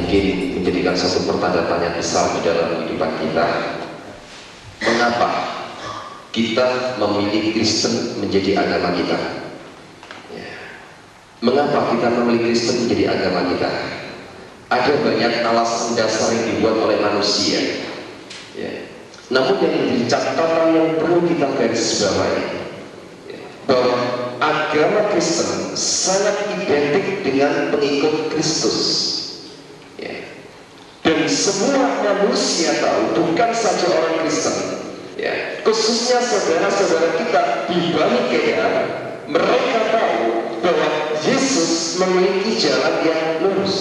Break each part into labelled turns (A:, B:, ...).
A: mungkin menjadikan satu pertanda tanya besar di dalam kehidupan kita. Mengapa kita memilih Kristen menjadi agama kita? Mengapa kita memilih Kristen menjadi agama kita? Ada banyak alasan dasar yang dibuat oleh manusia. Namun yang menjadi catatan yang perlu kita garis bawahi, bahwa agama Kristen sangat identik dengan pengikut Kristus. Dan semua manusia tahu, bukan saja orang Kristen, khususnya saudara-saudara kita di Bani Kedar, mereka tahu bahwa Yesus memiliki jalan yang lurus.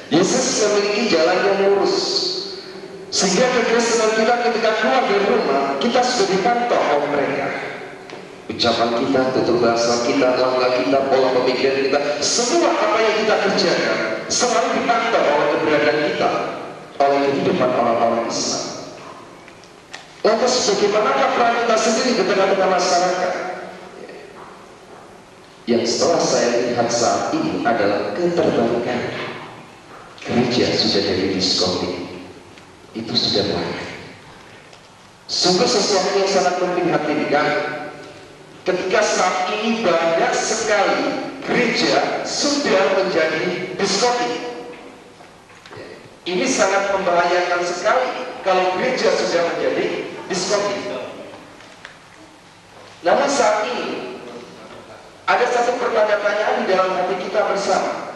A: Yesus memiliki jalan yang lurus, sehingga kekristenan kita ketika keluar dari rumah, kita sudah dipantau oleh mereka. Ucapan kita, tutur bahasa kita, langkah kita, pola pemikiran kita, semua apa yang kita kerjakan selalu dipantau oleh keberadaan kita, oleh kehidupan orang-orang Islam. Lantas bagaimanakah peran kita sendiri di tengah-tengah masyarakat? Yang setelah saya lihat saat ini adalah keterbalikan. Gereja sudah dari diskotik, itu sudah banyak. Sungguh sesuatu yang sangat memprihatinkan ketika saat ini banyak sekali gereja sudah menjadi diskotik. Ini sangat membahayakan sekali kalau gereja sudah menjadi diskotik. Namun saat ini ada satu pertanyaan di dalam hati kita bersama.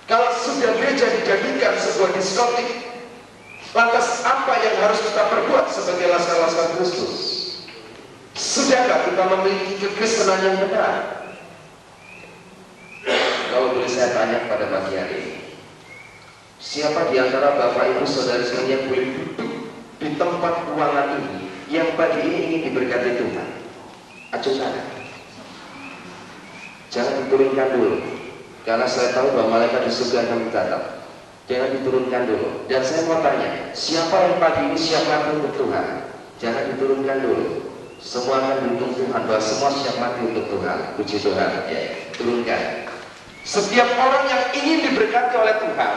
A: Kalau sudah gereja dijadikan sebuah diskotik, lantas apa yang harus kita perbuat sebagai laskar-laskar Kristus? Sudahkah kita memiliki kekristenan yang benar? Kalau boleh saya tanya pada pagi hari ini, siapa di antara Bapak Ibu Saudara sekalian yang boleh duduk di tempat ruangan ini yang pagi ini ingin diberkati Tuhan? Acuh tangan. Jangan diturunkan dulu, karena saya tahu bahwa malaikat di surga akan mencatat. Jangan diturunkan dulu. Dan saya mau tanya, siapa yang pagi ini siap mati untuk Tuhan? Jangan diturunkan dulu. Semua akan didukung Tuhan, bahwa semua siap mati untuk Tuhan. Puji Tuhan. Turunkan. Setiap orang yang ingin diberkati oleh Tuhan,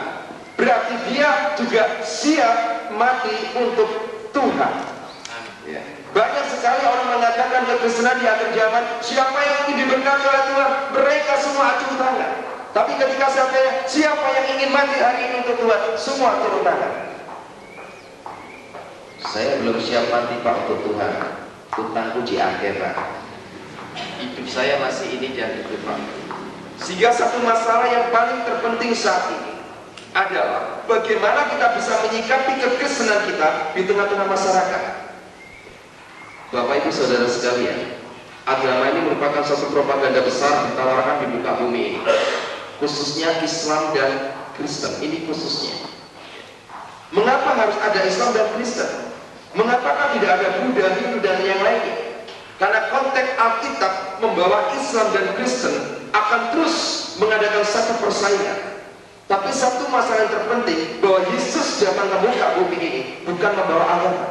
A: berarti dia juga siap mati untuk Tuhan. Banyak sekali orang mengatakan kekristenan di akhir zaman, siapa yang ingin diberkati oleh Tuhan, mereka semua acung tangan. Tapi ketika saya tanya, siapa yang ingin mati hari ini untuk Tuhan, semua turun tangan. Saya belum siap mati Pak untuk Tuhan, utangku di akhirat. Hidup saya masih ini dan itu Pak. Sehingga satu masalah yang paling terpenting saat ini adalah bagaimana kita bisa menyikapi kekristenan kita di tengah-tengah masyarakat. Bapak Ibu Saudara sekalian, agama ini merupakan suatu propaganda besar ditawarkan di muka bumi ini, khususnya Islam dan Kristen. Ini khususnya. Mengapa harus ada Islam dan Kristen? Mengapakah tidak ada Buddha, Hindu dan yang lainnya? Karena konteks Alkitab membawa Islam dan Kristen akan terus mengadakan satu persaingan. Tapi satu masalah yang terpenting, bahwa Yesus datang ke muka bumi ini bukan membawa agama.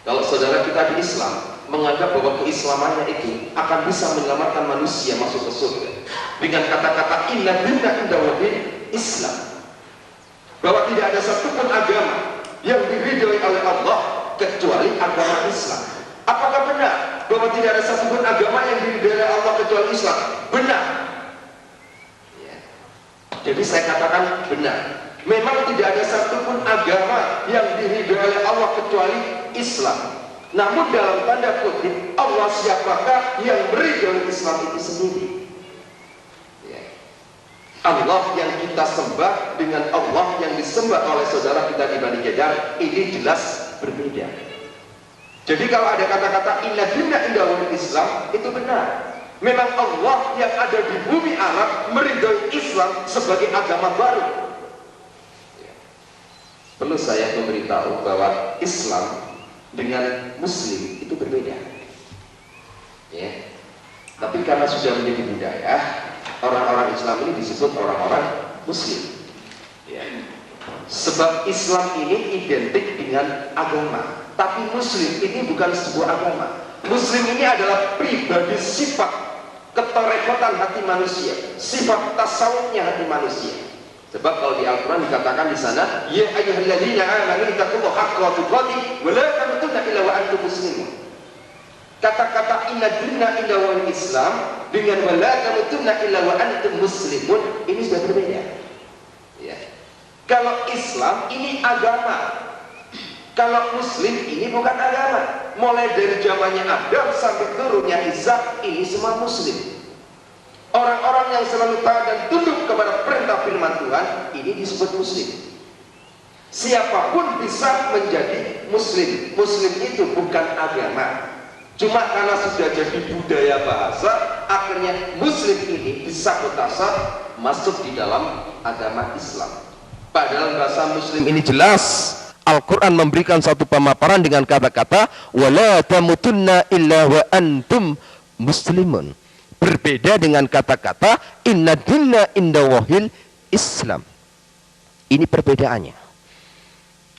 A: Kalau saudara kita di Islam menganggap bahwa keislamannya itu akan bisa menyelamatkan manusia masuk ke surga dengan kata-kata inna dina inda wahin Islam, bahwa tidak ada satupun agama yang diridhoi oleh Allah kecuali agama Islam. Apakah benar bahwa tidak ada satupun agama yang diridhoi oleh Allah kecuali Islam? Benar. Jadi saya katakan benar. Memang tidak ada satupun agama yang diridhoi oleh Allah kecuali Islam. Namun dalam tanda kutip, Allah siapakah yang meridhoi Islam itu sendiri? Allah yang kita sembah dengan Allah yang disembah oleh saudara kita di Bani Kedar, ini jelas berbeda. Jadi kalau ada kata-kata inna dina inda wahin Islam, itu benar. Memang Allah yang ada di bumi Arab meridhoi Islam sebagai agama baru. Perlu saya memberitahu bahwa Islam dengan Muslim itu berbeda. Tapi karena sudah menjadi budaya, orang-orang Islam ini disebut orang-orang Muslim. Sebab Islam ini identik dengan agama, tapi Muslim ini bukan sebuah agama. Muslim ini adalah pribadi sifat ketorekotan hati manusia, sifat tasawufnya hati manusia. Sebab kalau di Al-Quran dikatakan di sana, ya ayyuhalladzina amanu taqullaha haqqa tuqatih wa la tamutunna illa wa antum muslimun. Kata-kata inna dinna illa wal Islam dengan wa la tamutunna illa wa antum muslimun ini sudah berbeda. Ya. Kalau Islam ini agama, kalau Muslim ini bukan agama. Mulai dari zamannya Adam sampai turunnya Isa, ini semua Muslim. Orang-orang yang selalu taat dan tunduk kepada perintah firman Tuhan, ini disebut Muslim. Siapapun bisa menjadi Muslim. Muslim itu bukan agama. Cuma karena sudah jadi budaya bahasa, akhirnya Muslim ini disabotase masuk di dalam agama Islam. Padahal bahasa Muslim ini jelas. Al-Quran memberikan satu pemaparan dengan kata-kata wala tamutunna illa wa antum muslimun. Berbeda dengan kata-kata inna dinna indawahil Islam. Ini perbedaannya.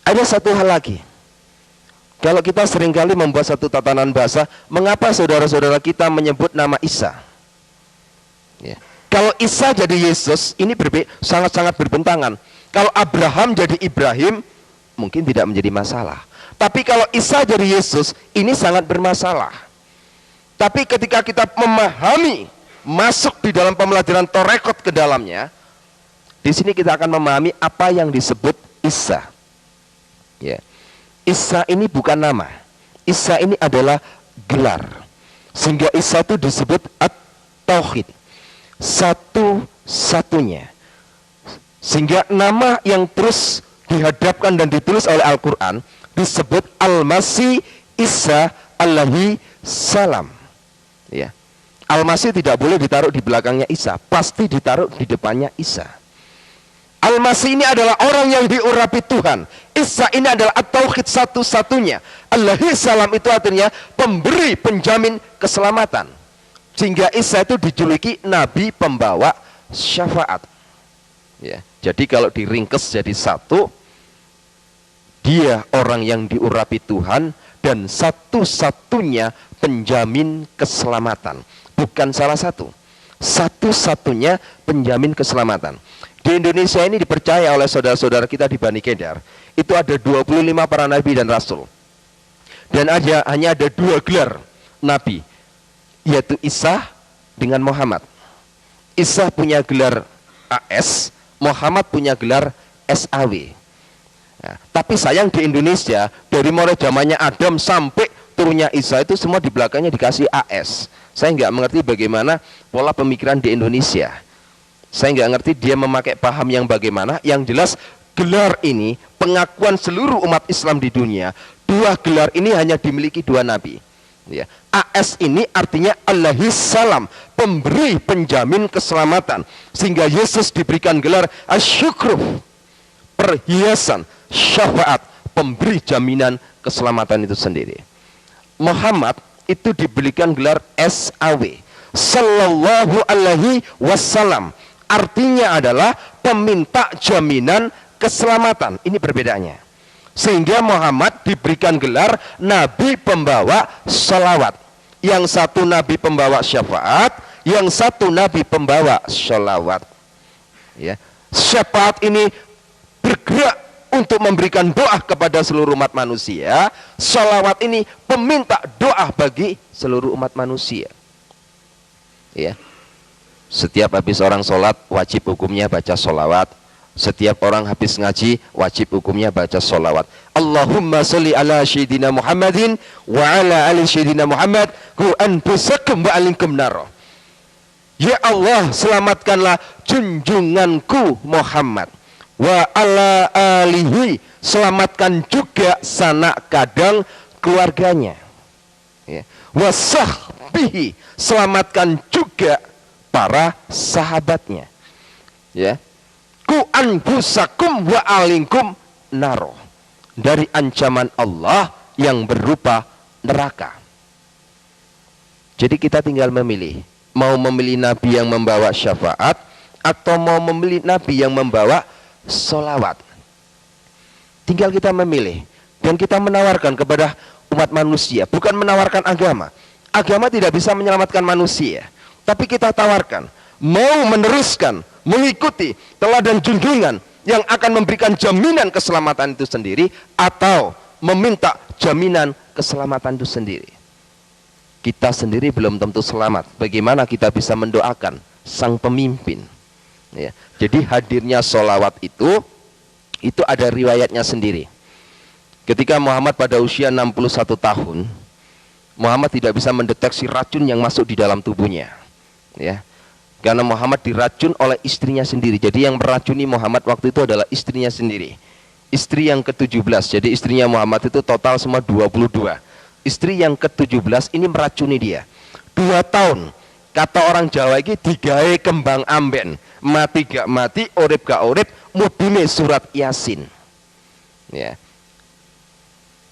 A: Ada satu hal lagi. Kalau kita seringkali membuat satu tatanan bahasa, mengapa saudara-saudara kita menyebut nama Isa? Ya. Kalau Isa jadi Yesus, ini sangat-sangat berbentangan. Kalau Abraham jadi Ibrahim, mungkin tidak menjadi masalah. Tapi kalau Isa jadi Yesus, ini sangat bermasalah. Tapi ketika kita memahami, masuk di dalam pembelajaran Torekot ke dalamnya, di sini kita akan memahami apa yang disebut Isa. Ya. Isa ini bukan nama. Isa ini adalah gelar. Sehingga Isa itu disebut At-Tauhid. Satu-satunya. Sehingga nama yang terus dihadapkan dan ditulis oleh Al-Quran disebut Al-Masih Isa alaihi salam. Ya. Al-Masih tidak boleh ditaruh di belakangnya Isa, pasti ditaruh di depannya Isa. Al-Masih ini adalah orang yang diurapi Tuhan. Isa ini adalah At-Tauhid satu-satunya. Alaihi salam itu artinya pemberi penjamin keselamatan. Sehingga Isa itu dijuluki Nabi pembawa syafaat. Ya. Jadi kalau diringkes jadi satu, dia orang yang diurapi Tuhan dan satu-satunya penjamin keselamatan. Bukan salah satu. Satu-satunya penjamin keselamatan. Di Indonesia ini dipercaya oleh saudara-saudara kita di Bani Kedar, itu ada 25 para nabi dan rasul. Dan hanya ada 2 gelar nabi, yaitu Isa dengan Muhammad. Isa punya gelar AS, Muhammad punya gelar SAW. Nah, tapi sayang di Indonesia dari mulai zamannya Adam sampai turunnya Isa itu semua di belakangnya dikasih AS. Saya nggak mengerti bagaimana pola pemikiran di Indonesia. Saya nggak ngerti dia memakai paham yang bagaimana. Yang jelas gelar ini pengakuan seluruh umat Islam di dunia. 2 gelar ini hanya dimiliki 2 nabi. Ya. AS ini artinya Alaihi salam, pemberi penjamin keselamatan. Sehingga Yesus diberikan gelar Asyukru, perhiasan syafaat, pemberi jaminan keselamatan itu sendiri. Muhammad itu diberikan gelar SAW, Sallallahu Alaihi Wasallam, artinya adalah peminta jaminan keselamatan. Ini perbedaannya. Sehingga Muhammad diberikan gelar Nabi pembawa salawat. Yang satu Nabi pembawa syafaat, yang satu Nabi pembawa salawat. Ya. Syafaat ini bergerak untuk memberikan doa kepada seluruh umat manusia. Salawat ini peminta doa bagi seluruh umat manusia. Ya. Setiap habis orang sholat wajib hukumnya baca salawat. Setiap orang habis ngaji wajib hukumnya baca salawat. Allahumma sholli ala sayyidina Muhammadin wa ala ali sayyidina Muhammad ku anfusakum wa alinkum nar. Ya Allah, selamatkanlah junjunganku Muhammad wa ala alihi, selamatkan juga sanak kadang keluarganya. Ya. Wa sahbihi, selamatkan juga para sahabatnya. Ya. Ku anfusakum wa alinkum naro, dari ancaman Allah yang berupa neraka. Jadi kita tinggal memilih, mau memilih nabi yang membawa syafaat atau mau memilih nabi yang membawa sholawat. Tinggal kita memilih. Dan kita menawarkan kepada umat manusia, bukan menawarkan agama. Agama tidak bisa menyelamatkan manusia,
B: Tapi kita tawarkan, mau meneruskan, mengikuti teladan junjungan yang akan memberikan jaminan keselamatan itu sendiri, atau meminta jaminan keselamatan itu sendiri. Kita sendiri belum tentu selamat. Bagaimana kita bisa mendoakan sang pemimpin? Ya. Jadi hadirnya sholawat itu ada riwayatnya sendiri. Ketika Muhammad pada usia 61 tahun, Muhammad tidak bisa mendeteksi racun yang masuk di dalam tubuhnya. Ya. Karena Muhammad diracun oleh istrinya sendiri. Jadi yang meracuni Muhammad waktu itu adalah istrinya sendiri. Istri yang ke-17. Jadi istrinya Muhammad itu total semua 22. Istri yang ke-17 ini meracuni dia 2 tahun. Kata orang Jawa ini digawe kembang amben, mati gak mati, urip gak urip, mudune surat Yasin. Ya.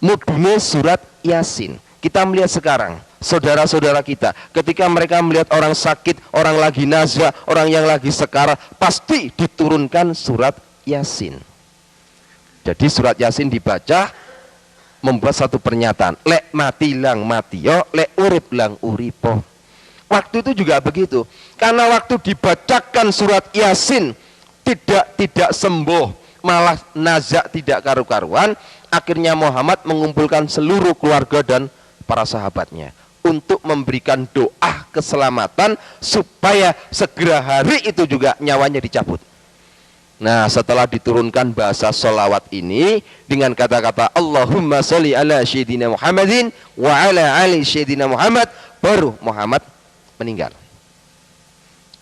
B: Mudune surat Yasin. Kita melihat sekarang saudara-saudara kita, ketika mereka melihat orang sakit, orang lagi nazah, orang yang lagi sekarat, pasti diturunkan surat Yasin. Jadi surat Yasin dibaca, membuat satu pernyataan, lek mati lang mati yo, lek urip lang uripo. Waktu itu juga begitu, karena waktu dibacakan surat Yasin tidak sembuh, malah nazak tidak karu-karuan. Akhirnya Muhammad mengumpulkan seluruh keluarga dan para sahabatnya untuk memberikan doa keselamatan supaya segera hari itu juga nyawanya dicabut. Nah, setelah diturunkan bahasa sholawat ini dengan kata-kata Allahumma sholli ala Sayyidina Muhammadin wa ala ali Sayyidina Muhammad, baru Muhammad meninggal.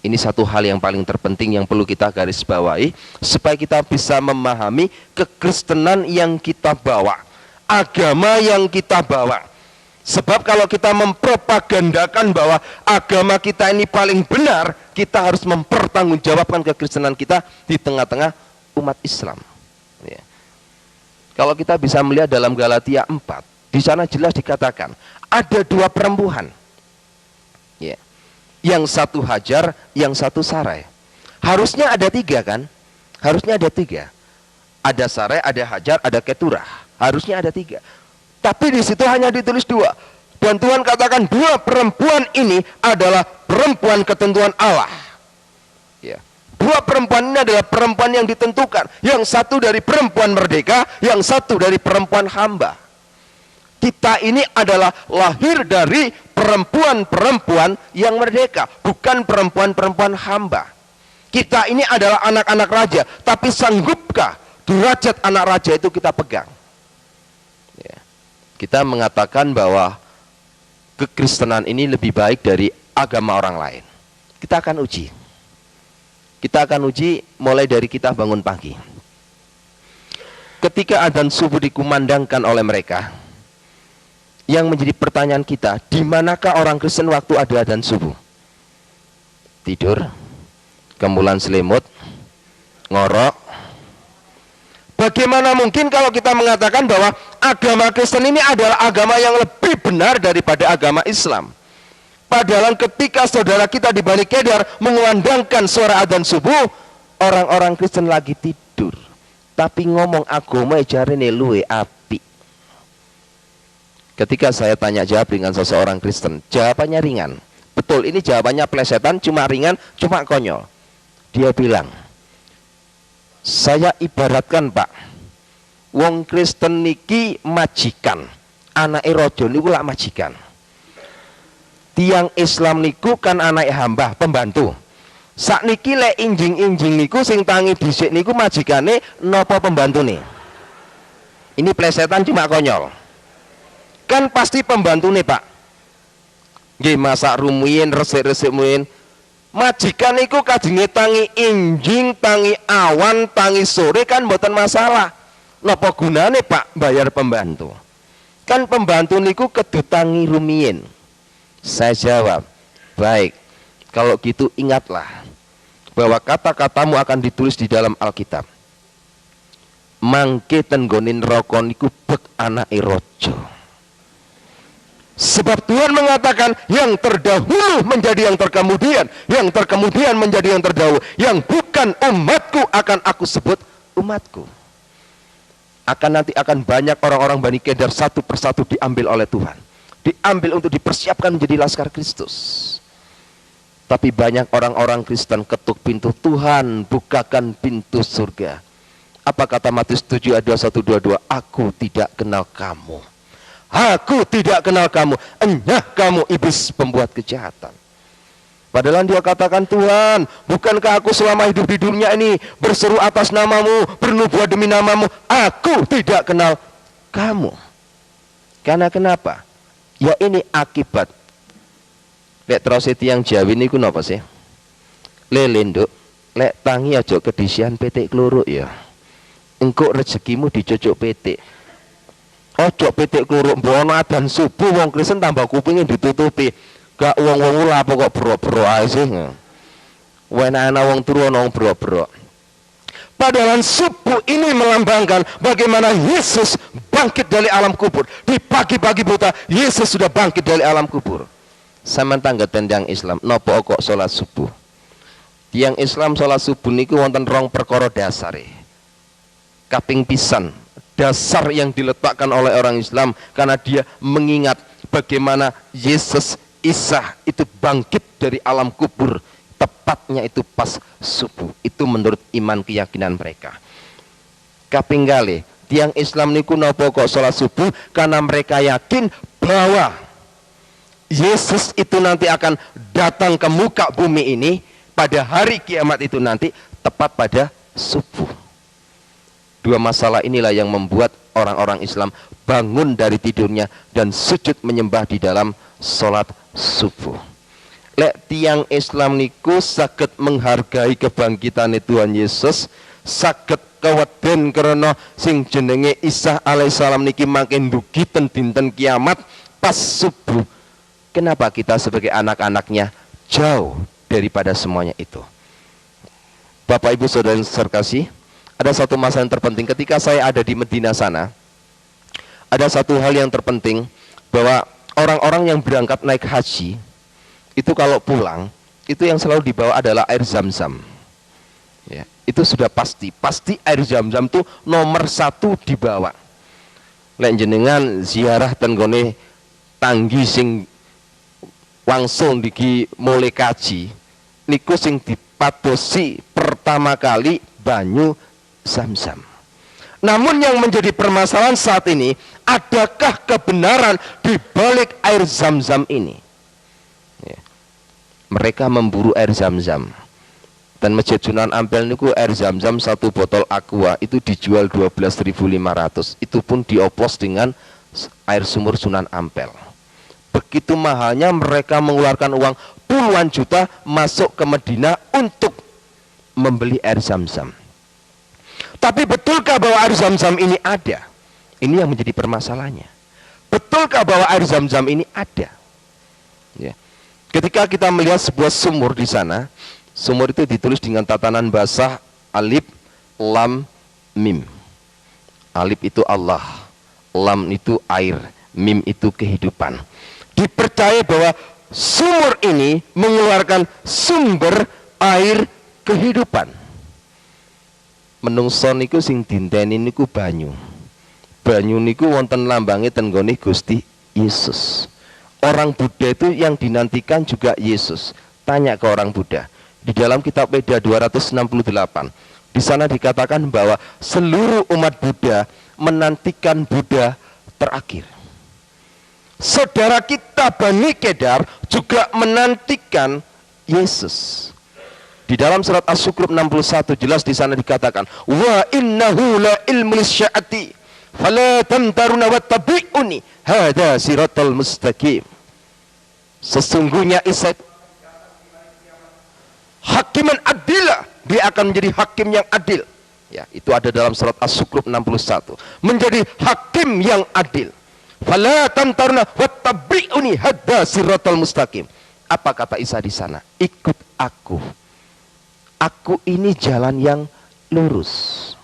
B: Ini satu hal yang paling terpenting yang perlu kita garis bawahi supaya kita bisa memahami kekristenan yang kita bawa, agama yang kita bawa. Sebab kalau kita mempropagandakan bahwa agama kita ini paling benar, kita harus mempertanggungjawabkan kekristenan kita di tengah-tengah umat Islam. Ya. Kalau kita bisa melihat dalam Galatia 4, di sana jelas dikatakan ada 2 perempuan. Ya. Yang satu Hajar, yang satu Sarai. Harusnya ada 3 kan? Harusnya ada 3. Ada Sarai, ada Hajar, ada Keturah. Harusnya ada 3. Tapi di situ hanya ditulis 2. Dan Tuhan katakan 2 perempuan ini adalah perempuan ketentuan Allah. Ya. 2 perempuan ini adalah perempuan yang ditentukan. Yang satu dari perempuan merdeka, yang satu dari perempuan hamba. Kita ini adalah lahir dari perempuan-perempuan yang merdeka, bukan perempuan-perempuan hamba. Kita ini adalah anak-anak raja, tapi sanggupkah derajat anak raja itu kita pegang? Kita mengatakan bahwa kekristenan ini lebih baik dari agama orang lain. Kita akan uji. Kita akan uji mulai dari kita bangun pagi. Ketika adzan subuh dikumandangkan oleh mereka, yang menjadi pertanyaan kita, di manakah orang Kristen waktu ada adzan subuh? Tidur, kemulan selimut, ngorok. Bagaimana mungkin kalau kita mengatakan bahwa agama Kristen ini adalah agama yang lebih benar daripada agama Islam? Padahal ketika saudara kita di Bani Kedar mengumandangkan suara adzan subuh, orang-orang Kristen lagi tidur, tapi ngomong agama jarene luwe api. Ketika saya tanya jawab dengan seseorang Kristen, jawabannya ringan. Betul, ini jawabannya plesetan, cuma ringan, cuma konyol. Dia bilang, saya ibaratkan Pak, wong Kristen niki majikan, anake raja niku lak majikan. Tiang Islam niku kan anake hamba, pembantu. Sakniki lek injing-injing niku sing tangi dhisik niku majikane napa pembantune? Ini plesetan cuma konyol. Kan pasti pembantune Pak. Nggih masak rumuyin, resik-resik muyin. Majikan niku kajenge tangi injing, tangi awan, tangi sore kan mboten masalah. Napa gunane Pak bayar pembantu? Kan pembantu niku kedu tangi rumiyin. Saya jawab, baik. Kalau gitu ingatlah bahwa kata-katamu akan ditulis di dalam Alkitab. Mangke tenggonin roko niku bek anake raja. Sebab Tuhan mengatakan yang terdahulu menjadi yang terkemudian, yang terkemudian menjadi yang terdahulu. Yang bukan umatku akan aku sebut umatku. Nanti akan banyak orang-orang Bani Kedar satu persatu diambil oleh Tuhan. Diambil untuk dipersiapkan menjadi laskar Kristus. Tapi banyak orang-orang Kristen ketuk pintu, Tuhan bukakan pintu surga. Apa kata Matius 7 ayat 21-22? Aku tidak kenal kamu. Aku tidak kenal kamu. Enyah kamu iblis pembuat kejahatan. Padahal dia katakan, Tuhan, bukankah aku selama hidup di dunia ini berseru atas namamu, bernubuat demi namamu? Aku tidak kenal kamu. Karena kenapa? Ya ini akibat. Lek terus tiang Jawi niku napa sih? Lele nduk, lek tangi aja kedisian petik kluruk ya. Engko rezekimu dicocok petik. Ojo petik kluruk mbono adzan subuh wong Kristen tambah kupinge ditutupi. Gak wong-wong lapo kok bro-bro ae sih. Wena-ana wong turu ana wong bro-bro. Padahal subuh ini melambangkan bagaimana Yesus bangkit dari alam kubur. Di pagi-pagi buta Yesus sudah bangkit dari alam kubur. Sama tangga tendang Islam, nopo kok sholat subuh. Tiang Islam sholat subuh niku wonten rong perkara dasare. Kaping pisan, dasar yang diletakkan oleh orang Islam karena dia mengingat bagaimana Yesus Isa itu bangkit dari alam kubur, tepatnya itu pas subuh. Itu menurut iman keyakinan mereka. Kaping kali, tiang Islam niku nopo kok sholat subuh karena mereka yakin bahwa Yesus itu nanti akan datang ke muka bumi ini pada hari kiamat itu nanti tepat pada subuh. Dua masalah inilah yang membuat orang-orang Islam bangun dari tidurnya dan sujud menyembah di dalam sholat subuh. Lek tiang Islam niku saged menghargai kebangkitan Tuhan Yesus, saged keweden karena sing jenenge Isa alaihissalam niki makin dugi ten dinten kiamat pas subuh. Kenapa kita sebagai anak-anaknya jauh daripada semuanya itu? Bapak Ibu Saudara yang terkasih, ada satu masalah yang terpenting ketika saya ada di Medina sana. Ada satu hal yang terpenting bahwa orang-orang yang berangkat naik haji itu kalau pulang itu yang selalu dibawa adalah air zam-zam. Ya, itu sudah pasti air zam-zam itu nomor satu dibawa. Lek jenengan ziarah ten gone tanggi sing wangsul niki mulai kaji niku sing dipadosi pertama kali banyu zam-zam. Namun yang menjadi permasalahan saat ini, adakah kebenaran di balik air zam-zam ini? Ya. Mereka memburu air zam-zam. Dan Masjid Sunan Ampel niku air zam-zam satu botol aqua itu dijual 12.500. Itu pun dioplos dengan air sumur Sunan Ampel. Begitu mahalnya mereka mengeluarkan uang puluhan juta masuk ke Medina untuk membeli air zam-zam. Tapi betulkah bahwa air zam-zam ini ada? Ini yang menjadi permasalahannya. Betulkah bahwa air zam-zam ini ada? Ya. Ketika kita melihat sebuah sumur di sana, sumur itu ditulis dengan tatanan basah alif, lam, mim. Alif itu Allah, lam itu air, mim itu kehidupan. Dipercaya bahwa sumur ini mengeluarkan sumber air kehidupan. Menungso niku sing dinteni niku banyu. Banyu niku wonten lambange ten nggone Gusti Yesus. Orang Buddha itu yang dinantikan juga Yesus. Tanya ke orang Buddha. Di dalam kitab Weda 268, di sana dikatakan bahwa seluruh umat Buddha menantikan Buddha terakhir. Saudara kita Bani Kedar juga menantikan Yesus. Di dalam surat As-Sukrub 61 jelas di sana dikatakan, wa innahu la ilmu lisya'ati fala tamtaruna wattabi'uni hadza siratal mustaqim. Sesungguhnya Isa hakiman adilah, dia akan menjadi hakim yang adil. Ya, itu ada dalam surat As-Sukrub 61. Menjadi hakim yang adil. Fala tamtaruna wattabi'uni hadza siratal mustaqim. Apa kata Isa di sana? Ikut aku. Aku ini jalan yang lurus.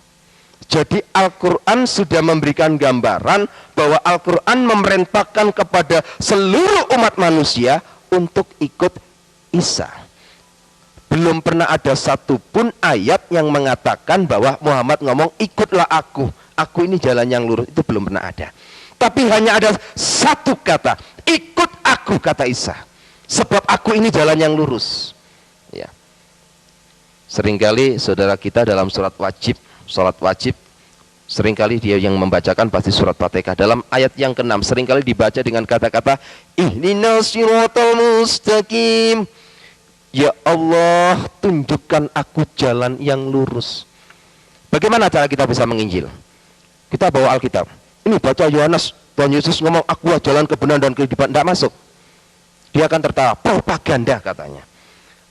B: Jadi Al-Quran sudah memberikan gambaran bahwa Al-Quran memerintahkan kepada seluruh umat manusia untuk ikut Isa. Belum pernah ada satupun ayat yang mengatakan bahwa Muhammad ngomong ikutlah aku ini jalan yang lurus. Itu belum pernah ada. Tapi hanya ada satu kata, ikut aku, kata Isa. sebab aku ini jalan yang lurus. Ya. Seringkali saudara kita dalam sholat wajib, seringkali dia yang membacakan pasti surat Fatihah. Dalam ayat yang ke-6 seringkali dibaca dengan kata-kata ihdinas siratal mustaqim. Ya Allah, tunjukkan aku jalan yang lurus. Bagaimana cara kita bisa menginjil? Kita bawa Alkitab. Ini baca Yohanes, Tuhan Yesus ngomong aku jalan kebenaran dan kehidupan. Tidak masuk. Dia akan tertawa, propaganda katanya.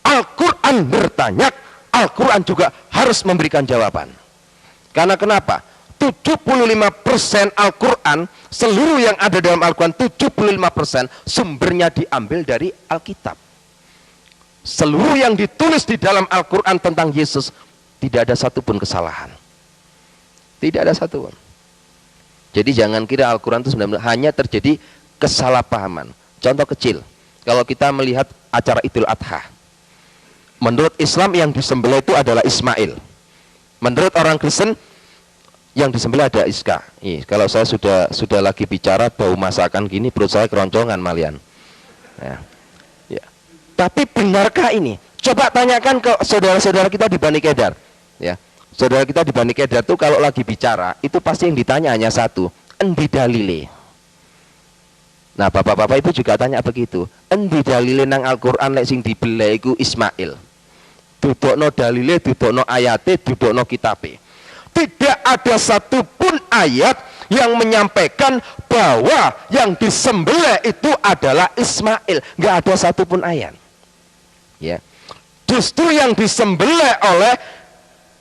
B: Al-Quran bertanya, Al-Quran juga harus memberikan jawaban. Karena kenapa? 75% Al-Quran, seluruh yang ada dalam Al-Quran, 75% sumbernya diambil dari Alkitab. Seluruh yang ditulis di dalam Al-Quran tentang Yesus, tidak ada satupun kesalahan. Tidak ada satupun. Jadi jangan kira Al-Quran itu sebenarnya hanya terjadi kesalahpahaman. Contoh kecil, kalau kita melihat acara Idul Adha, menurut Islam yang disembelih itu adalah Ismail. Menurut orang Kristen yang disembelih ada Iska. Kalau saya sudah lagi bicara bau masakan gini, perut saya keroncongan malian. Ya. Tapi benarkah ini? Coba tanyakan ke saudara-saudara kita di Bani Kedar. Ya, saudara kita di Bani Kedar tuh kalau lagi bicara, itu pasti yang ditanya hanya satu, endi dalile. Nah, bapak-bapak itu juga tanya begitu. Endi dalile nang Al-Qur'an lek sing dibeleh iku Ismail. Dudukno dalile, dudukno ayate, dudukno kitabe. Tidak ada satupun ayat yang menyampaikan bahwa yang disembelih itu adalah Ismail. Nggak ada satupun ayat. Ya, justru yang disembelih oleh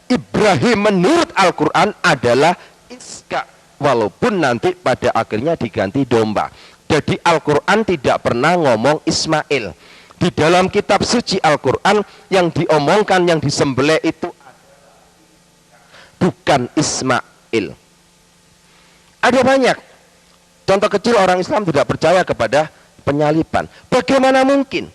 B: Ibrahim menurut Al-Quran adalah Iska, walaupun nanti pada akhirnya diganti domba. Jadi Al-Quran tidak pernah ngomong Ismail. Di dalam kitab suci Al-Quran yang diomongkan, yang disembelih itu bukan Ismail. Ada banyak contoh kecil orang Islam tidak percaya kepada penyaliban. Bagaimana mungkin?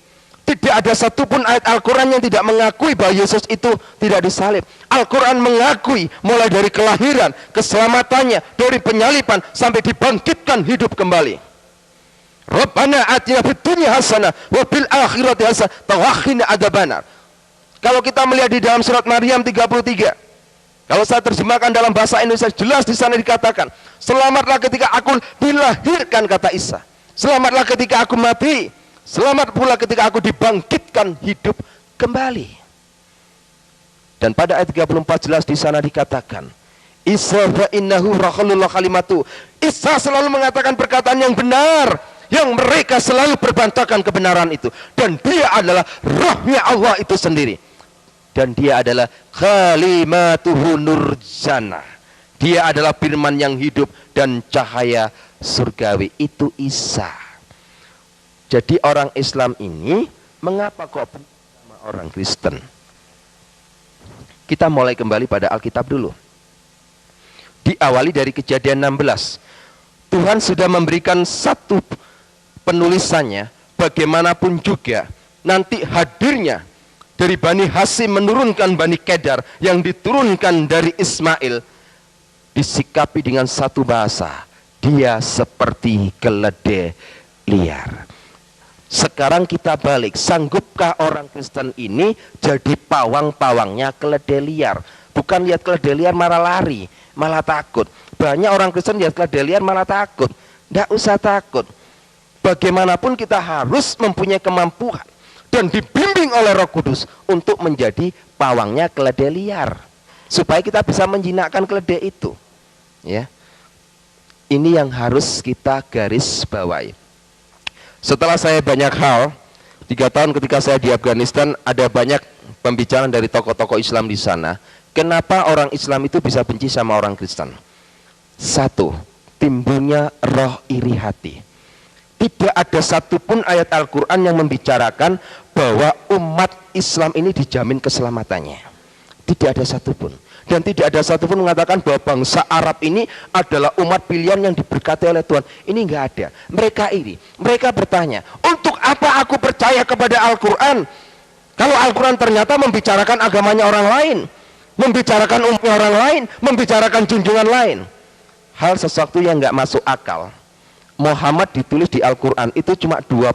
B: Tidak ada satupun ayat Al-Quran yang tidak mengakui bahwa Yesus itu tidak disalib. Al-Quran mengakui mulai dari kelahiran, keselamatannya, dari penyaliban sampai dibangkitkan hidup kembali. Rabbana atina fid dunya hasanah wa fil akhirati hasanah wa qina adzabannar. Kalau kita melihat di dalam surat Maryam 33, kalau saya terjemahkan dalam bahasa Indonesia, jelas di sana dikatakan, selamatlah ketika aku dilahirkan, kata Isa. Selamatlah ketika aku mati. Selamat pula ketika aku dibangkitkan hidup kembali. Dan pada ayat 34 jelas di sana dikatakan, Isa fa innahu rakhulullah kalimatu. Isa selalu mengatakan perkataan yang benar, yang mereka selalu berbantahkan kebenaran itu. Dan dia adalah rohnya Allah itu sendiri. Dan dia adalah kalimatuhu nurjana. Dia adalah firman yang hidup dan cahaya surgawi. Itu Isa. Jadi orang Islam ini mengapa kok sama orang Kristen? Kita mulai kembali pada Alkitab dulu. Diawali dari Kejadian 16. Tuhan sudah memberikan satu penulisannya, bagaimanapun juga nanti hadirnya dari Bani Hasyim menurunkan Bani Kedar yang diturunkan dari Ismail disikapi dengan satu bahasa. Dia seperti keledai liar. Sekarang kita balik, sanggupkah orang Kristen ini jadi pawang-pawangnya keledai liar? Bukan lihat keledai liar malah lari, malah takut. Banyak orang Kristen lihat keledai liar malah takut. Tidak usah takut. Bagaimanapun kita harus mempunyai kemampuan dan dibimbing oleh Roh Kudus untuk menjadi pawangnya keledai liar, supaya kita bisa menjinakkan keledai itu. Ya, ini yang harus kita garis bawahi. Setelah saya banyak hal, 3 tahun ketika saya di Afghanistan, ada banyak pembicaraan dari tokoh-tokoh Islam di sana. Kenapa orang Islam itu bisa benci sama orang Kristen? Satu, timbulnya roh iri hati. Tidak ada satupun ayat Al-Quran yang membicarakan bahwa umat Islam ini dijamin keselamatannya. Tidak ada satupun. Dan tidak ada satupun mengatakan bahwa bangsa Arab ini adalah umat pilihan yang diberkati oleh Tuhan. Ini enggak ada. Mereka iri. Mereka bertanya, untuk apa aku percaya kepada Al-Quran? Kalau Al-Quran ternyata membicarakan agamanya orang lain, membicarakan umat orang lain, membicarakan junjungan lain. Hal sesuatu yang enggak masuk akal. Muhammad ditulis di Al-Quran itu cuma 2%.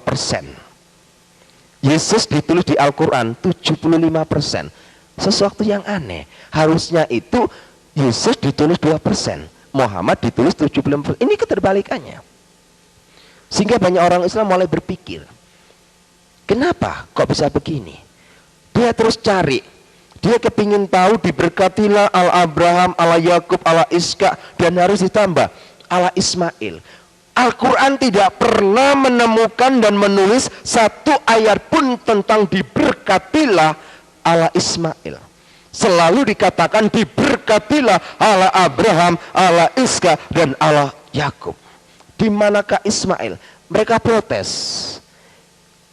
B: Yesus ditulis di Al-Quran 75%. Sesuatu yang aneh. Harusnya itu Yesus ditulis 2%, Muhammad ditulis 75%. Ini keterbalikannya. Sehingga banyak orang Islam mulai berpikir, kenapa kok bisa begini? Dia terus cari. Dia kepingin tahu, diberkatilah ala Abraham, ala Yakub, ala Iska, dan harus ditambah ala Ismail. Al-Quran tidak pernah menemukan dan menulis satu ayat pun tentang diberkatilah ala Ismail. Selalu dikatakan diberkatilah ala Abraham, ala Iska, dan ala Yakub. Di manakah Ismail? Mereka protes.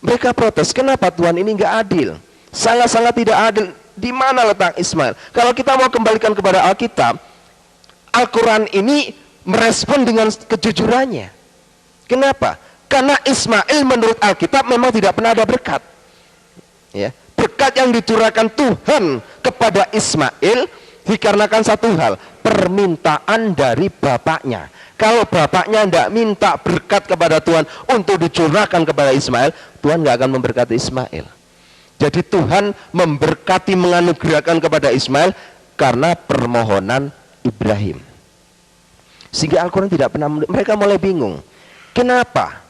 B: Mereka protes, kenapa Tuhan ini nggak adil? Sangat-sangat tidak adil. Di mana letak Ismail? Kalau kita mau kembalikan kepada Alkitab, Al-Quran ini merespon dengan kejujurannya. Kenapa? Karena Ismail menurut Alkitab memang tidak pernah ada berkat. Ya, berkat yang dicurahkan Tuhan kepada Ismail dikarenakan satu hal, permintaan dari bapaknya. Kalau bapaknya tidak minta berkat kepada Tuhan untuk dicurahkan kepada Ismail, Tuhan nggak akan memberkati Ismail. Jadi Tuhan memberkati, menganugerahkan kepada Ismail karena permohonan Ibrahim. Sehingga Al-Quran tidak pernah, mereka mulai bingung. Kenapa?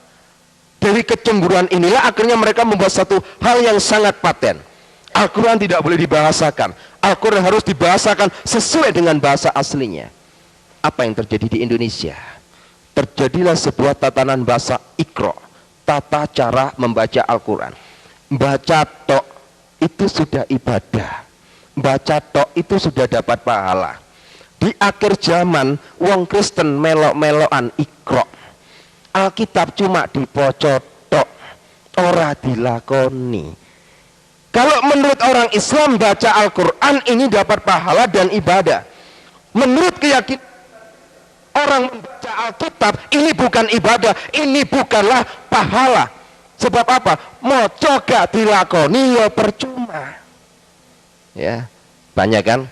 B: Dari kecemburuan inilah akhirnya mereka membuat satu hal yang sangat paten. Al-Quran tidak boleh dibahasakan. Al-Quran harus dibahasakan sesuai dengan bahasa aslinya. Apa yang terjadi di Indonesia? Terjadilah sebuah tatanan bahasa Iqra, tata cara membaca Al-Quran. Baca tok itu sudah ibadah, baca tok itu sudah dapat pahala. Di akhir zaman wong Kristen melok-melokan Iqra, Alkitab cuma dipocot tok, ora dilakoni. Kalau menurut orang Islam baca Al-Quran ini dapat pahala dan ibadah. Menurut keyakinan orang membaca Alkitab ini bukan ibadah, ini bukanlah pahala. Sebab apa? Moco gak dilakoni ya percuma. Ya, banyak kan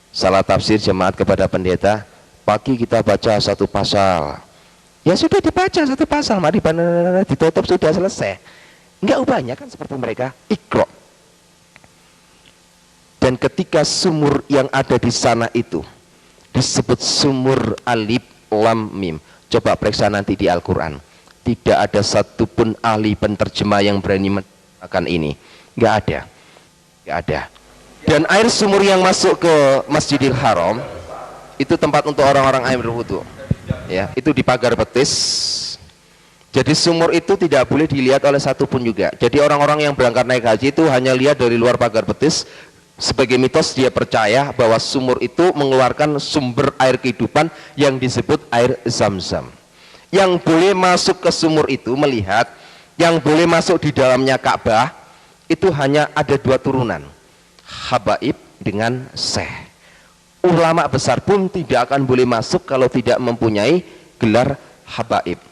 B: salah tafsir jemaat kepada pendeta. Pagi kita baca satu pasal, ya sudah dibaca satu pasal, mari ditutup sudah selesai. Enggak ubahnya kan seperti mereka Iqra. Dan ketika sumur yang ada di sana itu disebut sumur alif lam mim. Coba periksa nanti di Al-Quran. Tidak ada satupun ahli penterjemah yang berani mengatakan ini. Nggak ada. Nggak ada. Dan air sumur yang masuk ke Masjidil Haram itu tempat untuk orang-orang air berwudu. Ya, itu di pagar betis. Jadi sumur itu tidak boleh dilihat oleh satupun juga. Jadi orang-orang yang berangkat naik haji itu hanya lihat dari luar pagar betis. Sebagai mitos dia percaya bahwa sumur itu mengeluarkan sumber air kehidupan yang disebut air Zam-Zam. Yang boleh masuk ke sumur itu melihat, yang boleh masuk di dalamnya Ka'bah itu hanya ada dua turunan, Habaib dengan Syekh. Ulama besar pun tidak akan boleh masuk kalau tidak mempunyai gelar Habaib.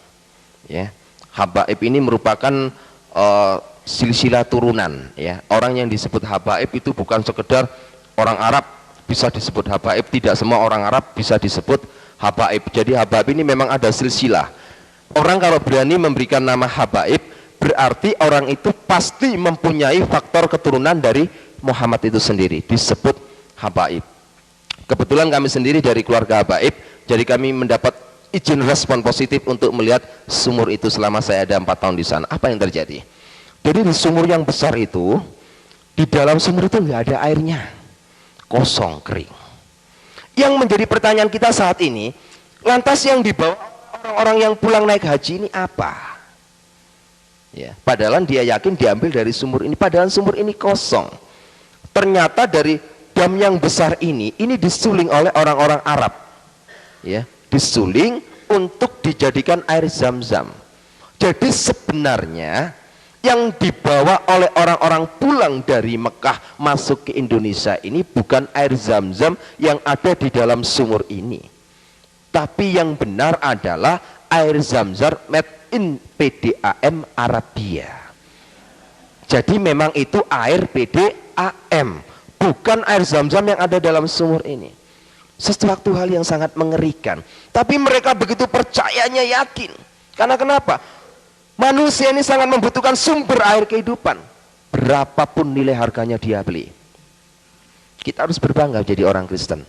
B: Ya, Habaib ini merupakan silsilah turunan. Ya, orang yang disebut Habaib itu bukan sekedar orang Arab bisa disebut Habaib, tidak semua orang Arab bisa disebut Habaib. Jadi Habaib ini memang ada silsilah. Orang kalau berani memberikan nama Habaib berarti orang itu pasti mempunyai faktor keturunan dari Muhammad itu sendiri, disebut Habaib. Kebetulan kami sendiri dari keluarga Habaib, jadi kami mendapat izin respon positif untuk melihat sumur itu selama saya ada 4 tahun di sana. Apa yang terjadi? Jadi di sumur yang besar itu, di dalam sumur itu nggak ada airnya, kosong, kering. Yang menjadi pertanyaan kita saat ini, lantas yang dibawa orang-orang yang pulang naik haji ini apa? Ya, padahal dia yakin diambil dari sumur ini, padahal sumur ini kosong. Ternyata dari dam yang besar ini disuling oleh orang-orang Arab. Ya, disuling untuk dijadikan air Zam-Zam. Jadi sebenarnya yang dibawa oleh orang-orang pulang dari Mekah masuk ke Indonesia ini bukan air Zam-Zam yang ada di dalam sumur ini, tapi yang benar adalah air Zam-Zam made in PDAM Arabia. Jadi memang itu air PDAM, bukan air Zam-Zam yang ada dalam sumur ini. Sesuatu hal yang sangat mengerikan, tapi mereka begitu percayanya, yakin. Karena kenapa? Manusia ini sangat membutuhkan sumber air kehidupan. berapapun nilai harganya dia beli. Kita harus berbangga jadi orang Kristen,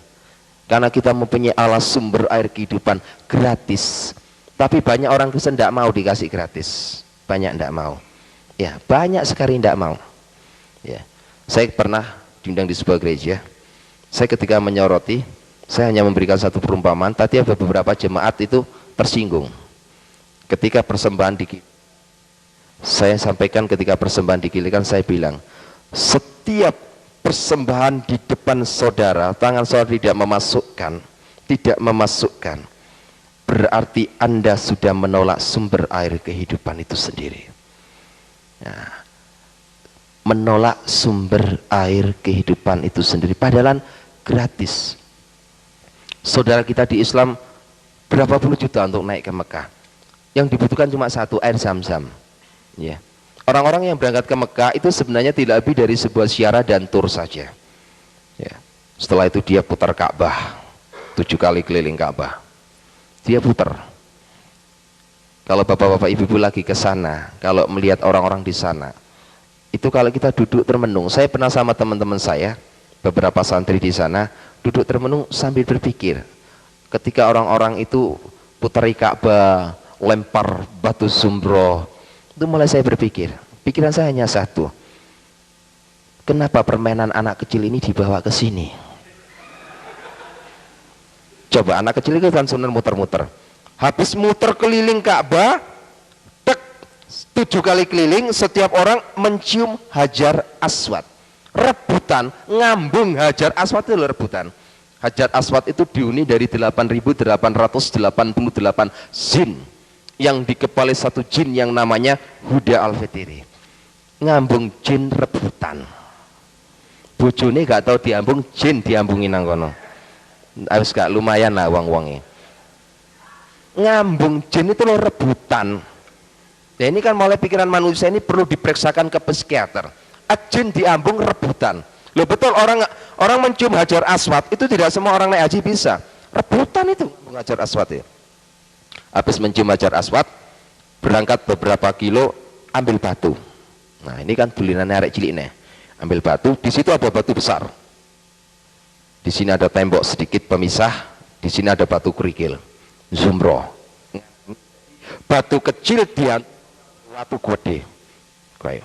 B: karena kita mempunyai Allah sumber air kehidupan gratis. Tapi banyak orang Kristen tidak mau dikasih gratis, banyak tidak mau. Ya, banyak sekali tidak mau. Ya, saya pernah diundang di sebuah gereja. Saya ketika menyoroti, saya hanya memberikan satu perumpamaan. Tadi ada beberapa jemaat itu tersinggung ketika persembahan saya sampaikan ketika persembahan dikilikan, saya bilang, setiap persembahan di depan saudara, tangan saudara tidak memasukkan, berarti Anda sudah menolak sumber air kehidupan itu sendiri. Nah, menolak sumber air kehidupan itu sendiri, padahal gratis. Saudara kita di Islam berapa puluh juta untuk naik ke Mekah, yang dibutuhkan cuma satu, air Zam-Zam. Ya. Orang-orang yang berangkat ke Mekah itu sebenarnya tidak lebih dari sebuah ziarah dan tur saja. Ya. Setelah itu dia putar Ka'bah, 7 kali keliling Ka'bah. Dia putar. Kalau bapak-bapak ibu-ibu lagi ke sana, kalau melihat orang-orang di sana, itu kalau kita duduk termenung, saya pernah sama teman-teman saya, beberapa santri di sana, duduk termenung sambil berpikir. Ketika orang-orang itu putari Ka'bah, lempar batu zumbro, itu mulai saya berpikir, pikiran saya hanya satu, kenapa permainan anak kecil ini dibawa ke sini? Coba anak kecil itu kan sebenarnya muter-muter, habis muter keliling Ka'bah, 7 kali keliling, setiap orang mencium Hajar Aswad, rebutan ngambung Hajar Aswad itu rebutan. Hajar Aswad itu dihuni dari 8.888 jin, yang dikepalai satu jin yang namanya Huda Al-Fitri. Ngambung jin rebutan. Bojone gak tahu diambung, jin diambungin nang kono. Harus gak lumayan lah wong-wonge. Ngambung jin itu loh rebutan. Ya ini kan mulai pikiran manusia ini perlu diperiksakan ke psikiater. Jin diambung rebutan. Loh betul, orang mencium Hajar Aswad itu tidak semua orang naik haji bisa. Rebutan itu Hajar Aswad ya. Habis mencium Hajar Aswad, berangkat beberapa kilo, ambil batu. Nah ini kan bulinannya arek cilik nih. Ambil batu, di situ ada batu besar. Di sini ada tembok sedikit pemisah, di sini ada batu kerikil, zumbro. Batu kecil dia batu gede. Kayak.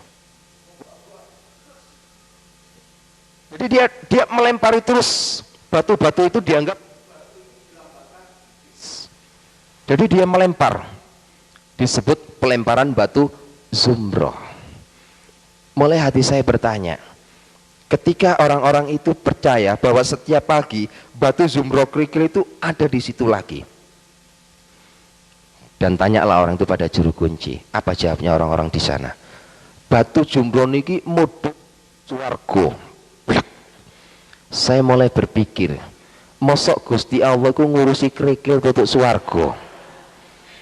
B: Jadi dia melempari terus batu-batu itu dianggap. Jadi dia melempar, disebut pelemparan batu zumbro. Mulai hati saya bertanya, ketika orang-orang itu percaya bahwa setiap pagi batu zumbro kerikil itu ada di situ lagi, dan tanyalah orang itu pada juru kunci, apa jawabnya orang-orang di sana? Batu zumbro niki mudhun swarga. Saya mulai berpikir, mosok Gusti Allah ku ngurusi kerikil tutuk swarga.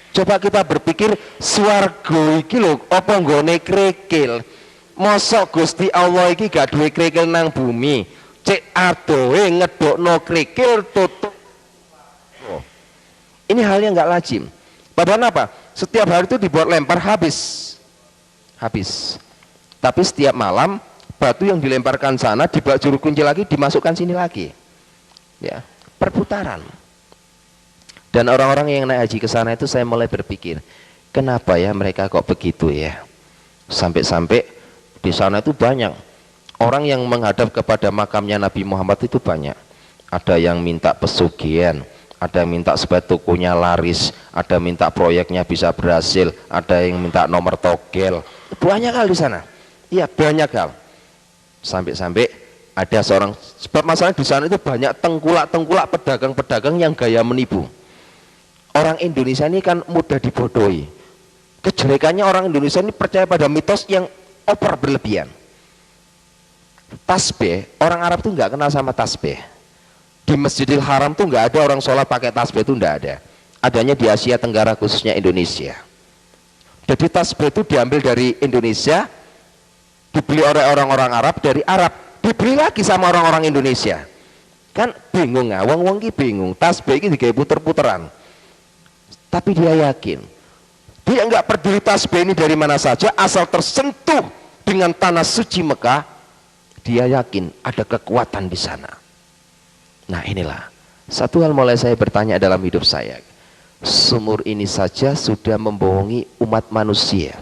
B: Coba kita berpikir, swarga iki lho apa nggone kerikil? Mosok Gusti Allah iki gak duwe kerikil nang bumi, cek adohe ngedokno kerikil tutuk. Ini hal yang gak lazim. Padahal apa? Setiap hari itu dibuat lempar habis. Tapi setiap malam batu yang dilemparkan sana dibawa juru kunci lagi, dimasukkan sini lagi. Ya, perputaran. Dan orang-orang yang naik haji ke sana itu saya mulai berpikir, kenapa ya mereka kok begitu ya? Sampai-sampai di sana itu banyak orang yang menghadap kepada makamnya Nabi Muhammad itu banyak. Ada yang minta pesugihan, ada yang minta supaya tokonya laris, ada yang minta proyeknya bisa berhasil, ada yang minta nomor togel. Banyak hal di sana. Iya, banyak hal. Sampai-sampai ada seorang, sebab masalah di sana itu banyak tengkulak-tengkulak pedagang-pedagang yang gaya menipu. Orang Indonesia ini kan mudah dibodohi. Kejelekannya orang Indonesia ini percaya pada mitos yang over berlebihan. Tasbih, orang Arab tuh nggak kenal sama tasbih. Di Masjidil Haram tuh nggak ada orang sholat pakai tasbih, itu nggak ada. Adanya di Asia Tenggara khususnya Indonesia. Jadi tasbih itu diambil dari Indonesia, dibeli oleh orang-orang Arab dari Arab, dibeli lagi sama orang-orang Indonesia. Kan bingung nggak? Wong-wong ki bingung. Tasbih ini digawe puter-puteran. Tapi dia yakin, dia nggak peduli tasbih ini dari mana saja, asal tersentuh dengan tanah suci Mekah, dia yakin ada kekuatan di sana. Nah inilah satu hal mulai saya bertanya dalam hidup saya. Sumur ini saja sudah membohongi umat manusia.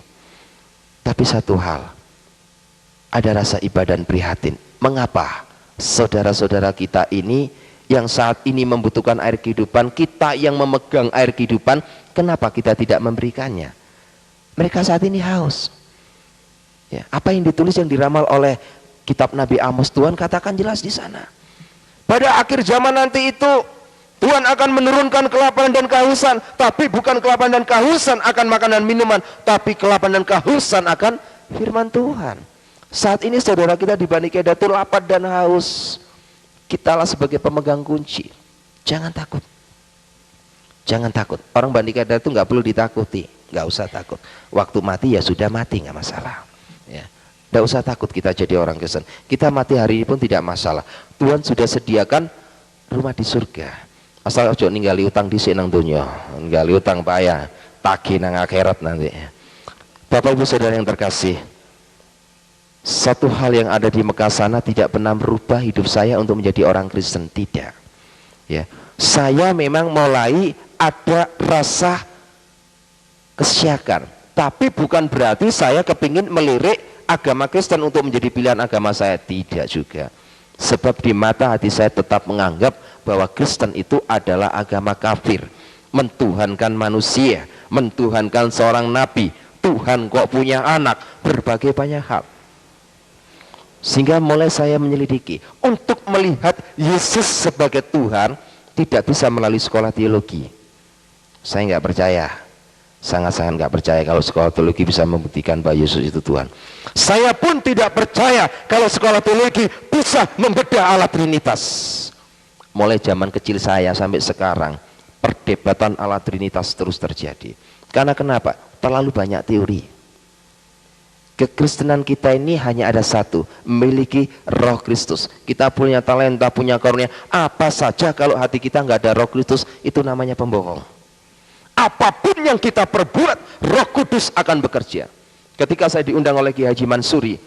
B: Tapi satu hal, ada rasa iba dan prihatin. Mengapa saudara-saudara kita ini yang saat ini membutuhkan air kehidupan, kita yang memegang air kehidupan, kenapa kita tidak memberikannya? Mereka saat ini haus. Ya, apa yang ditulis, yang diramal oleh kitab Nabi Amos, Tuhan katakan jelas di sana. Pada akhir zaman nanti itu Tuhan akan menurunkan kelaparan dan kehausan, tapi bukan kelaparan dan kehausan akan makanan minuman, tapi kelaparan dan kehausan akan firman Tuhan. Saat ini saudara kita di Bani Kedah itu lapar dan haus. Kitalah sebagai pemegang kunci. Jangan takut. Jangan takut. Orang Bani Kedah itu nggak perlu ditakuti, nggak usah takut. Waktu mati ya sudah mati, nggak masalah. Ya. Nggak usah takut kita jadi orang Kristen. Kita mati hari ini pun tidak masalah. Tuhan sudah sediakan rumah di surga. Asal ojo ninggali utang dhisik nang donya, ninggali utang payah, tagih nang akhirat nanti. Bapak Ibu Saudara yang terkasih, satu hal yang ada di Mekah sana tidak pernah merubah hidup saya untuk menjadi orang Kristen, tidak. Ya, saya memang mulai ada rasa kesyakan, tapi bukan berarti saya kepingin melirik agama Kristen untuk menjadi pilihan agama saya, tidak juga. Sebab di mata hati saya tetap menganggap bahwa Kristen itu adalah agama kafir, mentuhankan manusia, mentuhankan seorang nabi, Tuhan kok punya anak, berbagai banyak hal. Sehingga mulai saya menyelidiki, untuk melihat Yesus sebagai Tuhan tidak bisa melalui sekolah teologi. Saya nggak percaya, sangat-sangat nggak percaya kalau sekolah teologi bisa membuktikan bahwa Yesus itu Tuhan. Saya pun tidak percaya kalau sekolah teologi bisa membedah Allah Trinitas. Mulai zaman kecil saya sampai sekarang, perdebatan Allah Trinitas terus terjadi. Karena kenapa? Terlalu banyak teori. Kekristenan kita ini hanya ada satu, memiliki Roh Kristus. Kita punya talenta, punya karunia, apa saja kalau hati kita nggak ada Roh Kristus, itu namanya pembohong. Apapun yang kita perbuat, Roh Kudus akan bekerja. Ketika saya diundang oleh Ki Haji Mansuri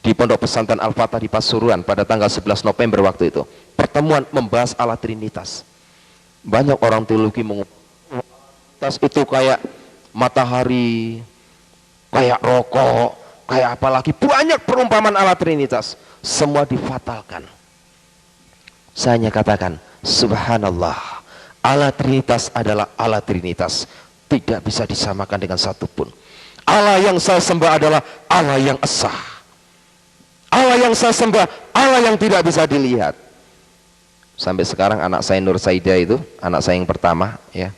B: di Pondok Pesantren Al-Fatah di Pasuruan pada tanggal 11 November waktu itu, pertemuan membahas Allah Trinitas. Banyak orang teologi mengatakan itu kayak matahari, kayak rokok, kayak apalagi, banyak perumpamaan Allah Trinitas, semua difatalkan. Saya hanya katakan, subhanallah, Allah Trinitas adalah Allah Trinitas, tidak bisa disamakan dengan satupun. Allah yang saya sembah adalah Allah yang esa. Allah yang saya sembah, Allah yang tidak bisa dilihat. Sampai sekarang anak saya Nur Saida itu, anak saya yang pertama, ya,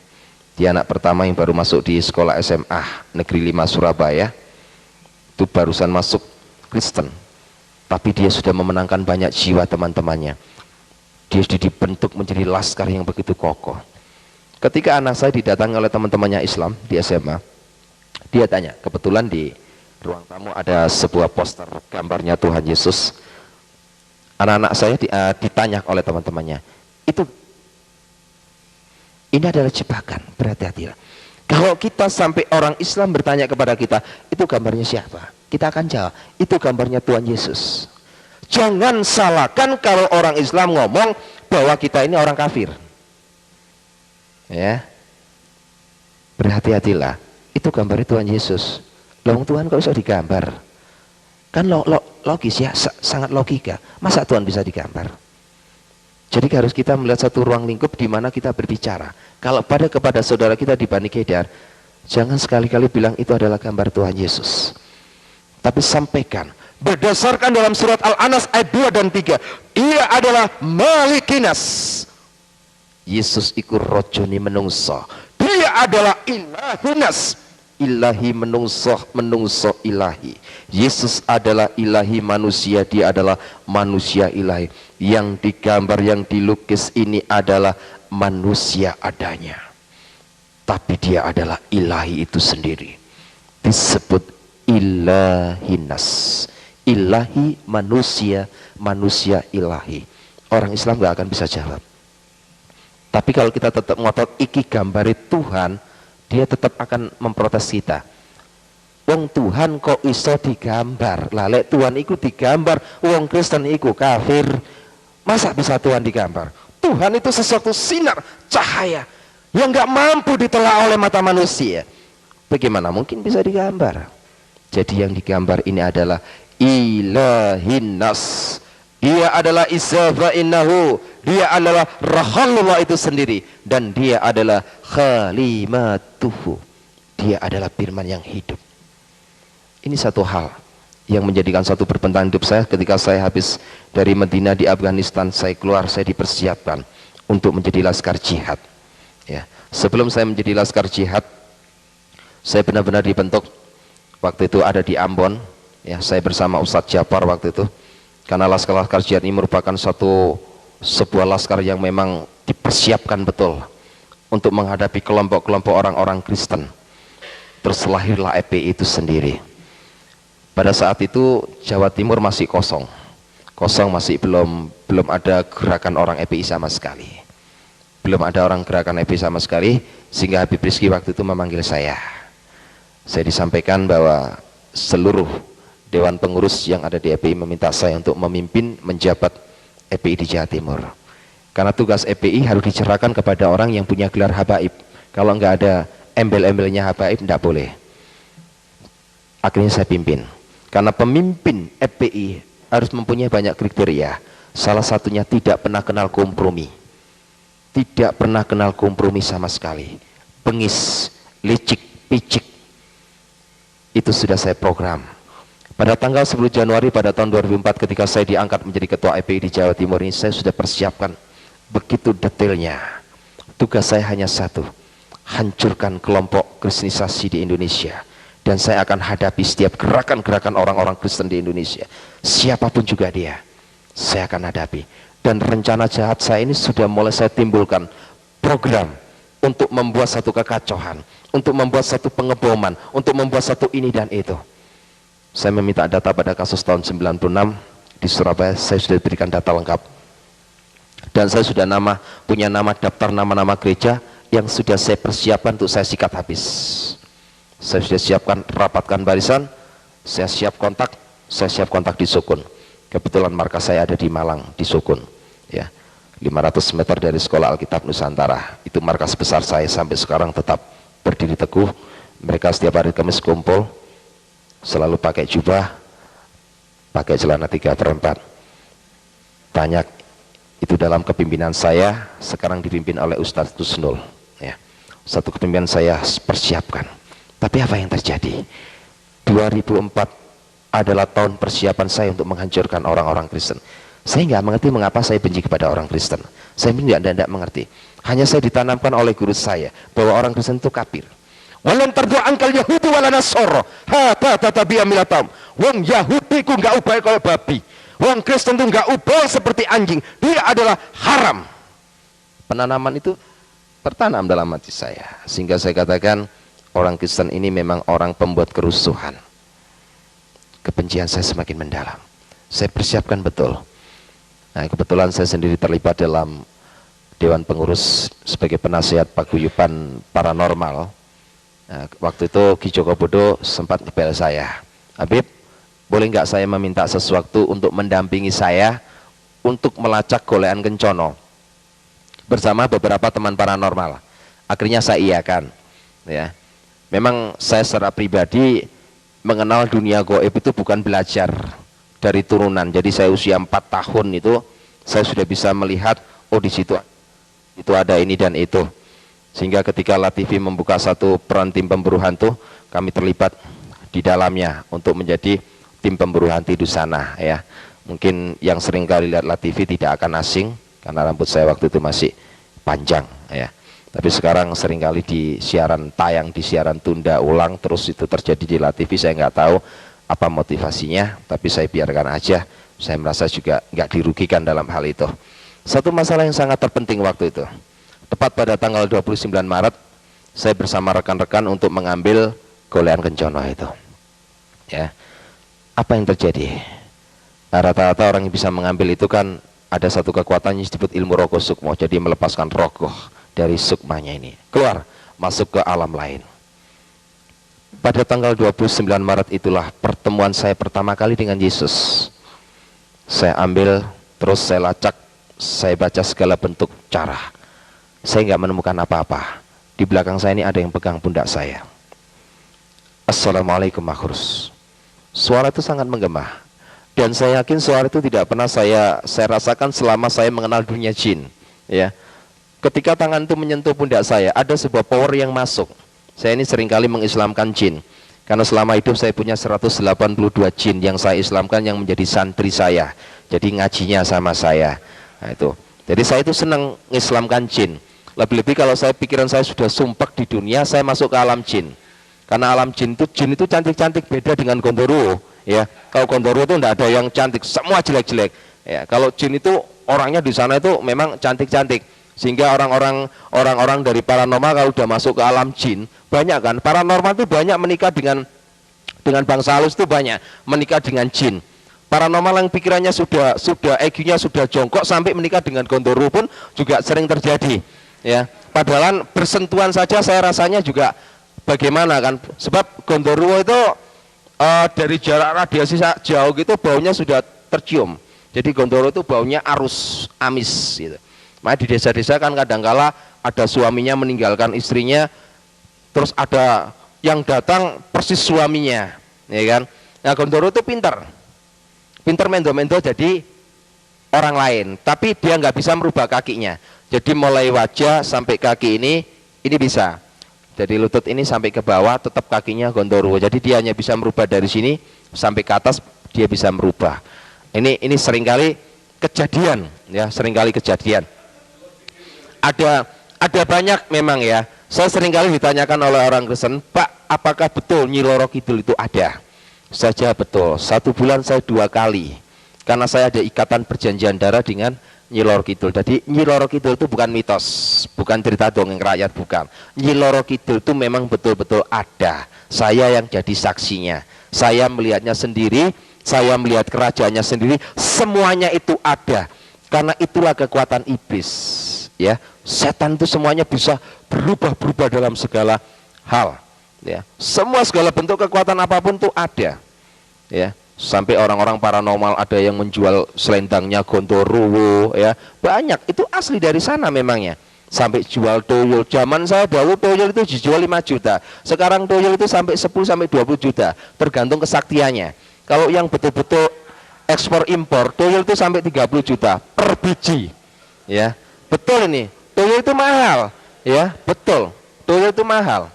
B: dia anak pertama yang baru masuk di sekolah SMA Negeri 5 Surabaya, itu barusan masuk Kristen, tapi dia sudah memenangkan banyak jiwa teman-temannya. Dia sudah dibentuk menjadi laskar yang begitu kokoh. Ketika anak saya didatangi oleh teman-temannya Islam di SMA, dia tanya, kebetulan di ruang tamu ada sebuah poster gambarnya Tuhan Yesus. Anak-anak saya ditanya oleh teman-temannya, ini adalah jebakan, berhati-hatilah. Kalau kita sampai orang Islam bertanya kepada kita, itu gambarnya siapa? Kita akan jawab, itu gambarnya Tuhan Yesus. Jangan salahkan kalau orang Islam ngomong bahwa kita ini orang kafir. Ya, berhati-hatilah. Itu gambarnya Tuhan Yesus. Loh, Tuhan kok bisa digambar? Kan logis ya, sangat logika. Masa Tuhan bisa digambar? Jadi harus kita melihat satu ruang lingkup di mana kita berbicara. Kalau kepada saudara kita di Bani Kedar, jangan sekali-kali bilang itu adalah gambar Tuhan Yesus. Tapi sampaikan, berdasarkan dalam surat Al-Anas ayat 2 dan 3, ia adalah Malikinas. Yesus iku rojoni menungso. Dia adalah Ilahinas. Ilahi menungso ilahi. Yesus adalah ilahi manusia, dia adalah manusia ilahi. Yang digambar, yang dilukis ini adalah manusia adanya, tapi dia adalah ilahi itu sendiri. Disebut ilahinas, ilahi manusia, manusia ilahi. Orang Islam gak akan bisa jawab. Tapi kalau kita tetap ngotot iki gambari Tuhan, dia tetap akan memprotes kita. wong Tuhan kok iso digambar. Lah lek Tuhan iku digambar, wong Kristen iku kafir. Masa bisa Tuhan digambar? Tuhan itu sesuatu sinar, cahaya yang nggak mampu ditelaah oleh mata manusia. Bagaimana mungkin bisa digambar? Jadi yang digambar ini adalah ilahin nas. Dia adalah Isa innahu, dia adalah Rasulullah itu sendiri, dan dia adalah Khalimatuhu, dia adalah firman yang hidup. Ini satu hal yang menjadikan satu perbentangan hidup saya. Ketika saya habis dari Medina di Afghanistan, saya keluar, saya dipersiapkan untuk menjadi laskar jihad. Ya, sebelum saya menjadi laskar jihad, saya benar-benar dibentuk. Waktu itu ada di Ambon, ya, saya bersama Ustadz Japar waktu itu. Karena laskar jihad ini merupakan sebuah laskar yang memang dipersiapkan betul untuk menghadapi kelompok-kelompok orang-orang Kristen. Terus lahirlah EPI itu sendiri. Pada saat itu Jawa Timur masih kosong, masih belum ada gerakan orang EPI sama sekali. Belum ada orang gerakan EPI sama sekali, sehingga Habib Rizki waktu itu memanggil saya. Saya disampaikan bahwa seluruh Dewan Pengurus yang ada di EPI meminta saya untuk memimpin menjabat EPI di Jawa Timur. Karena tugas EPI harus dicerahkan kepada orang yang punya gelar habaib. Kalau nggak ada embel-embelnya habaib, tidak boleh. Akhirnya saya pimpin. Karena pemimpin EPI harus mempunyai banyak kriteria. Salah satunya tidak pernah kenal kompromi. Tidak pernah kenal kompromi sama sekali. Bengis, licik, picik. Itu sudah saya program. Pada tanggal 10 Januari pada tahun 2004 ketika saya diangkat menjadi ketua EPI di Jawa Timur ini, saya sudah persiapkan begitu detailnya. Tugas saya hanya satu, hancurkan kelompok kristenisasi di Indonesia. Dan saya akan hadapi setiap gerakan-gerakan orang-orang Kristen di Indonesia. Siapapun juga dia, saya akan hadapi. Dan rencana jahat saya ini sudah mulai saya timbulkan program untuk membuat satu kekacauan, untuk membuat satu pengeboman, untuk membuat satu ini dan itu. Saya meminta data pada kasus tahun 96 di Surabaya, saya sudah berikan data lengkap. Dan saya sudah punya nama daftar nama-nama gereja yang sudah saya persiapkan untuk saya sikat habis. Saya sudah siapkan, rapatkan barisan, saya siap kontak di Sukun. Kebetulan markas saya ada di Malang, di Sukun, ya, 500 meter dari Sekolah Alkitab Nusantara. Itu markas besar saya, sampai sekarang tetap berdiri teguh. Mereka setiap hari Kamis kumpul, selalu pakai jubah, pakai celana 3/4. Banyak itu dalam kepimpinan saya, sekarang dipimpin oleh Ustadz Tusnul, ya. Satu kepimpinan saya persiapkan. Tapi apa yang terjadi? 2004 adalah tahun persiapan saya untuk menghancurkan orang-orang Kristen. Saya nggak mengerti mengapa saya benci kepada orang Kristen. Saya tidak mengerti. Hanya saya ditanamkan oleh guru saya bahwa orang Kristen itu kafir. Walan terdoa angkal Yahudi wala Nasoro. Hatta tatabiya milatam. Wong Yahudi ku nggak ubah kalau babi. Wong Kristen itu nggak ubah seperti anjing. Dia adalah haram. Penanaman itu tertanam dalam hati saya, sehingga saya katakan orang Kristen ini memang orang pembuat kerusuhan. Kebencian saya semakin mendalam. Saya persiapkan betul. Nah, kebetulan saya sendiri terlibat dalam Dewan Pengurus sebagai penasihat paguyuban paranormal. Nah, waktu itu Ki Joko Bodo sempat ngebel saya, Habib, boleh nggak saya meminta sesuatu untuk mendampingi saya untuk melacak golekan kencono bersama beberapa teman paranormal. Akhirnya saya iakan, ya. Memang saya secara pribadi mengenal dunia gaib itu bukan belajar dari turunan. Jadi saya usia 4 tahun itu saya sudah bisa melihat, oh di situ itu ada ini dan itu. Sehingga ketika LaTV membuka satu peran tim pemburu hantu, kami terlibat di dalamnya untuk menjadi tim pemburu hantu di sana, ya. Mungkin yang sering kali lihat LaTV tidak akan asing karena rambut saya waktu itu masih panjang, ya. Tapi sekarang seringkali di siaran tayang, di siaran tunda ulang terus itu terjadi di LaTV. Saya nggak tahu apa motivasinya, tapi saya biarkan aja. Saya merasa juga nggak dirugikan dalam hal itu. Satu masalah yang sangat terpenting waktu itu, tepat pada tanggal 29 Maret, saya bersama rekan-rekan untuk mengambil golekan kencono itu, ya. Apa yang terjadi? Rata-rata orang yang bisa mengambil itu kan ada satu kekuatan yang disebut ilmu rogo sukmo, jadi melepaskan rogoh dari sukmanya ini, keluar, masuk ke alam lain. Pada tanggal 29 Maret itulah pertemuan saya pertama kali dengan Yesus. Saya ambil, terus saya lacak, saya baca segala bentuk cara. Saya nggak menemukan apa-apa. Di belakang saya ini ada yang pegang pundak saya. Assalamualaikum Mahrus. Suara itu sangat menggema. Dan saya yakin suara itu tidak pernah saya rasakan selama saya mengenal dunia jin. Ya, ketika tangan itu menyentuh pundak saya, ada sebuah power yang masuk. Saya ini seringkali mengislamkan jin, karena selama hidup saya punya 182 jin yang saya islamkan, yang menjadi santri saya. Jadi ngajinya sama saya. Nah, itu. Jadi saya itu senang mengislamkan jin. Lebih-lebih kalau pikiran saya sudah sumpek di dunia, saya masuk ke alam jin. Karena alam jin itu cantik-cantik, beda dengan Gondoruo. Ya, kalau Gondoruo itu tidak ada yang cantik, semua jelek-jelek. Ya, kalau jin itu orangnya di sana itu memang cantik-cantik. Sehingga orang-orang dari paranormal kalau sudah masuk ke alam jin, banyak kan, paranormal itu banyak menikah dengan bangsa halus, itu banyak menikah dengan jin. Paranormal yang pikirannya sudah EQ-nya sudah jongkok sampai menikah dengan Gondoruo pun juga sering terjadi. Ya, padahal bersentuhan saja saya rasanya juga bagaimana kan, sebab Gondoruo itu dari jarak radiasi jauh gitu baunya sudah tercium. Jadi Gondoruo itu baunya arus amis gitu. Makanya di desa-desa kan kadangkala ada suaminya meninggalkan istrinya, terus ada yang datang persis suaminya, ya kan? Nah, Gondoruo itu pintar mendo-mendo jadi orang lain, tapi dia nggak bisa merubah kakinya. Jadi mulai wajah sampai kaki ini bisa. Jadi lutut ini sampai ke bawah tetap kakinya Gondoruo. Jadi dia hanya bisa merubah dari sini sampai ke atas, dia bisa merubah. Ini seringkali kejadian, ya, seringkali kejadian. Ada banyak memang ya. Saya seringkali ditanyakan oleh orang Kristen, Pak, apakah betul Nyi Loro Kidul itu ada? Saya jawab betul. 1 bulan saya 2 kali, karena saya ada ikatan perjanjian darah dengan Nyi Loro Kidul. Jadi Nyi Loro Kidul itu bukan mitos, bukan cerita dongeng rakyat, bukan. Nyi Loro Kidul itu memang betul-betul ada. Saya yang jadi saksinya. Saya melihatnya sendiri, saya melihat kerajaannya sendiri, semuanya itu ada. Karena itulah kekuatan iblis. Ya, setan itu semuanya bisa berubah-berubah dalam segala hal. Ya, segala bentuk kekuatan apapun itu ada. Ya, sampai orang-orang paranormal ada yang menjual selendangnya Gondoruo, ya, banyak. Itu asli dari sana memangnya. Sampai jual tuyul. Zaman saya dahulu tuyul itu dijual 5 juta. Sekarang tuyul itu sampai 10 sampai 20 juta, tergantung kesaktiannya. Kalau yang betul-betul ekspor impor, tuyul itu sampai 30 juta per biji. Ya. Betul ini, tuyul itu mahal, ya, betul, tuyul itu mahal,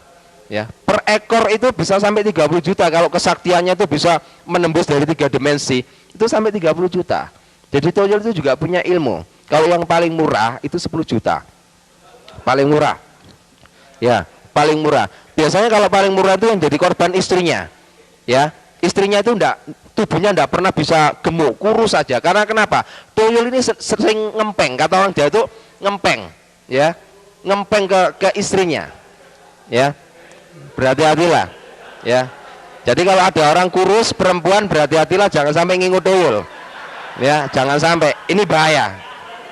B: ya, per ekor itu bisa sampai 30 juta, kalau kesaktiannya itu bisa menembus dari 3 dimensi, itu sampai 30 juta, jadi tuyul itu juga punya ilmu. Kalau yang paling murah itu 10 juta, paling murah, ya, paling murah, biasanya kalau paling murah itu yang jadi korban istrinya, ya, istrinya itu tubuhnya enggak pernah bisa gemuk, kurus saja. Karena kenapa? Tuyul ini sering ngempeng, kata orang Jawa itu ngempeng, ya, ngempeng ke istrinya, ya, berhati-hatilah, ya. Jadi kalau ada orang kurus perempuan, berhati-hatilah, jangan sampai ngingut tuyul, ya, jangan sampai, ini bahaya,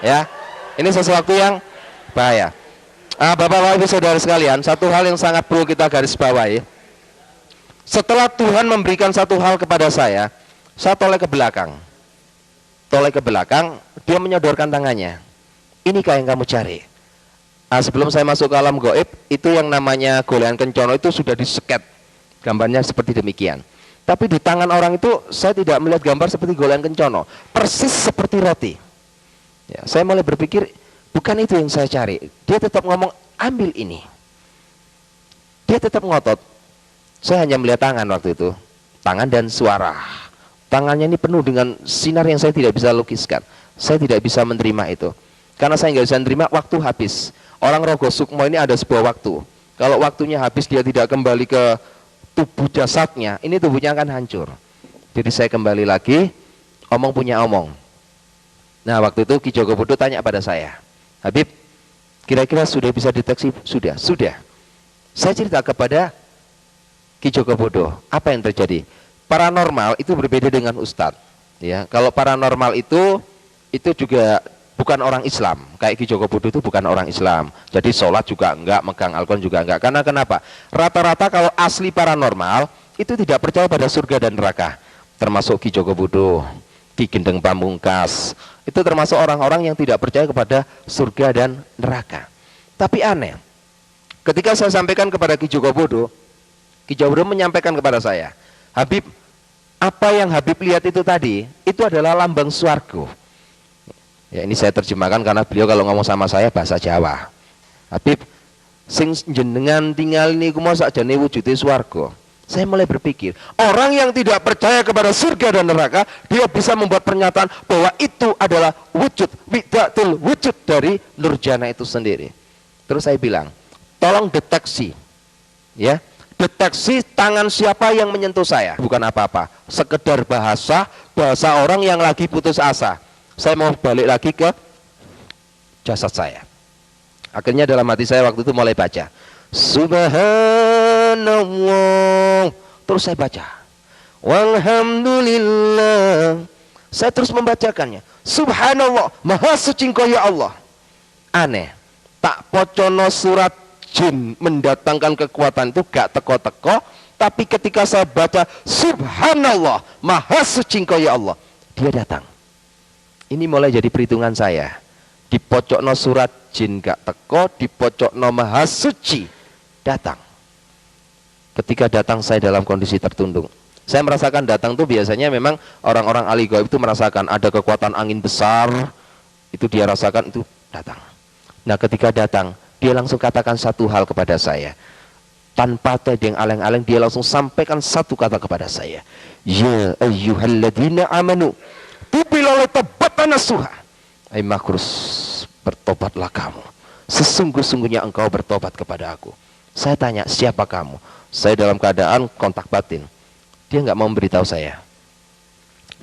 B: ya, ini sesuatu yang bahaya. Bapak-bapak, ibu, saudara sekalian, satu hal yang sangat perlu kita garis bawahi. Setelah Tuhan memberikan satu hal kepada saya toleh ke belakang, dia menyodorkan tangannya. Inikah yang kamu cari? Sebelum saya masuk ke alam gaib, itu yang namanya golean kencono itu sudah diseket, gambarnya seperti demikian. Tapi di tangan orang itu saya tidak melihat gambar seperti golean kencono, persis seperti roti. Ya, saya mulai berpikir, bukan itu yang saya cari. Dia tetap ngomong, ambil ini. Dia tetap ngotot. Saya hanya melihat tangan waktu itu, tangan dan suara. Tangannya ini penuh dengan sinar yang saya tidak bisa lukiskan. Saya tidak bisa menerima itu. Karena saya nggak bisa menerima, waktu habis. Orang Rogo Sukmo ini ada sebuah waktu. Kalau waktunya habis, dia tidak kembali ke tubuh jasadnya, ini tubuhnya akan hancur. Jadi saya kembali lagi, omong punya omong. Nah, waktu itu Ki Joko Bodo tanya pada saya, Habib, kira-kira sudah bisa deteksi? Sudah. Saya cerita kepada Ki Joko Bodo, apa yang terjadi? Paranormal itu berbeda dengan ustadz. Ya, kalau paranormal itu juga bukan orang Islam. Kayak Ki Joko Budo itu bukan orang Islam. Jadi sholat juga enggak, megang Al-Quran juga enggak. Karena kenapa? Rata-rata kalau asli paranormal itu tidak percaya pada surga dan neraka. Termasuk Ki Joko Budo, Ki Gendeng Pamungkas. Itu termasuk orang-orang yang tidak percaya kepada surga dan neraka. Tapi aneh, ketika saya sampaikan kepada Ki Joko Budo menyampaikan kepada saya, Habib, apa yang Habib lihat itu tadi, itu adalah lambang swarga. Ya, ini saya terjemahkan karena beliau kalau ngomong sama saya bahasa Jawa. Habib, sing jenengan tinggal niku mau sakjane wujude swarga. Saya mulai berpikir, orang yang tidak percaya kepada surga dan neraka, dia bisa membuat pernyataan bahwa itu adalah wujud, widatul wujud dari Nurjana itu sendiri. Terus saya bilang, tolong deteksi, ya, deteksi tangan siapa yang menyentuh saya. Bukan apa-apa, sekedar bahasa orang yang lagi putus asa. Saya mau balik lagi ke jasad saya. Akhirnya dalam hati saya waktu itu mulai baca Subhanallah. Terus saya baca Walhamdulillah. Saya terus membacakannya. Subhanallah, maha suci Engkau ya Allah. Aneh, tak pocono surat jin mendatangkan kekuatan itu gak teko-teko. Tapi ketika saya baca Subhanallah, maha suci Engkau ya Allah, dia datang. Ini mulai jadi perhitungan saya. Di pojokno surat jin gak teko, di pojokno maha suci datang. Ketika datang saya dalam kondisi tertundung. Saya merasakan datang tuh biasanya memang orang-orang ahli gaib itu merasakan ada kekuatan angin besar, itu dia rasakan, itu datang. Nah ketika datang, dia langsung katakan satu hal kepada saya. Tanpa tedeng aleng-aleng, dia langsung sampaikan satu kata kepada saya. Ya ayyuhalladzina amanu tubilole tobatana suha. Hai makrus, bertobatlah kamu. Sesungguh-sungguhnya engkau bertobat kepada aku. Saya tanya, siapa kamu? Saya dalam keadaan kontak batin. Dia nggak mau memberitahu saya.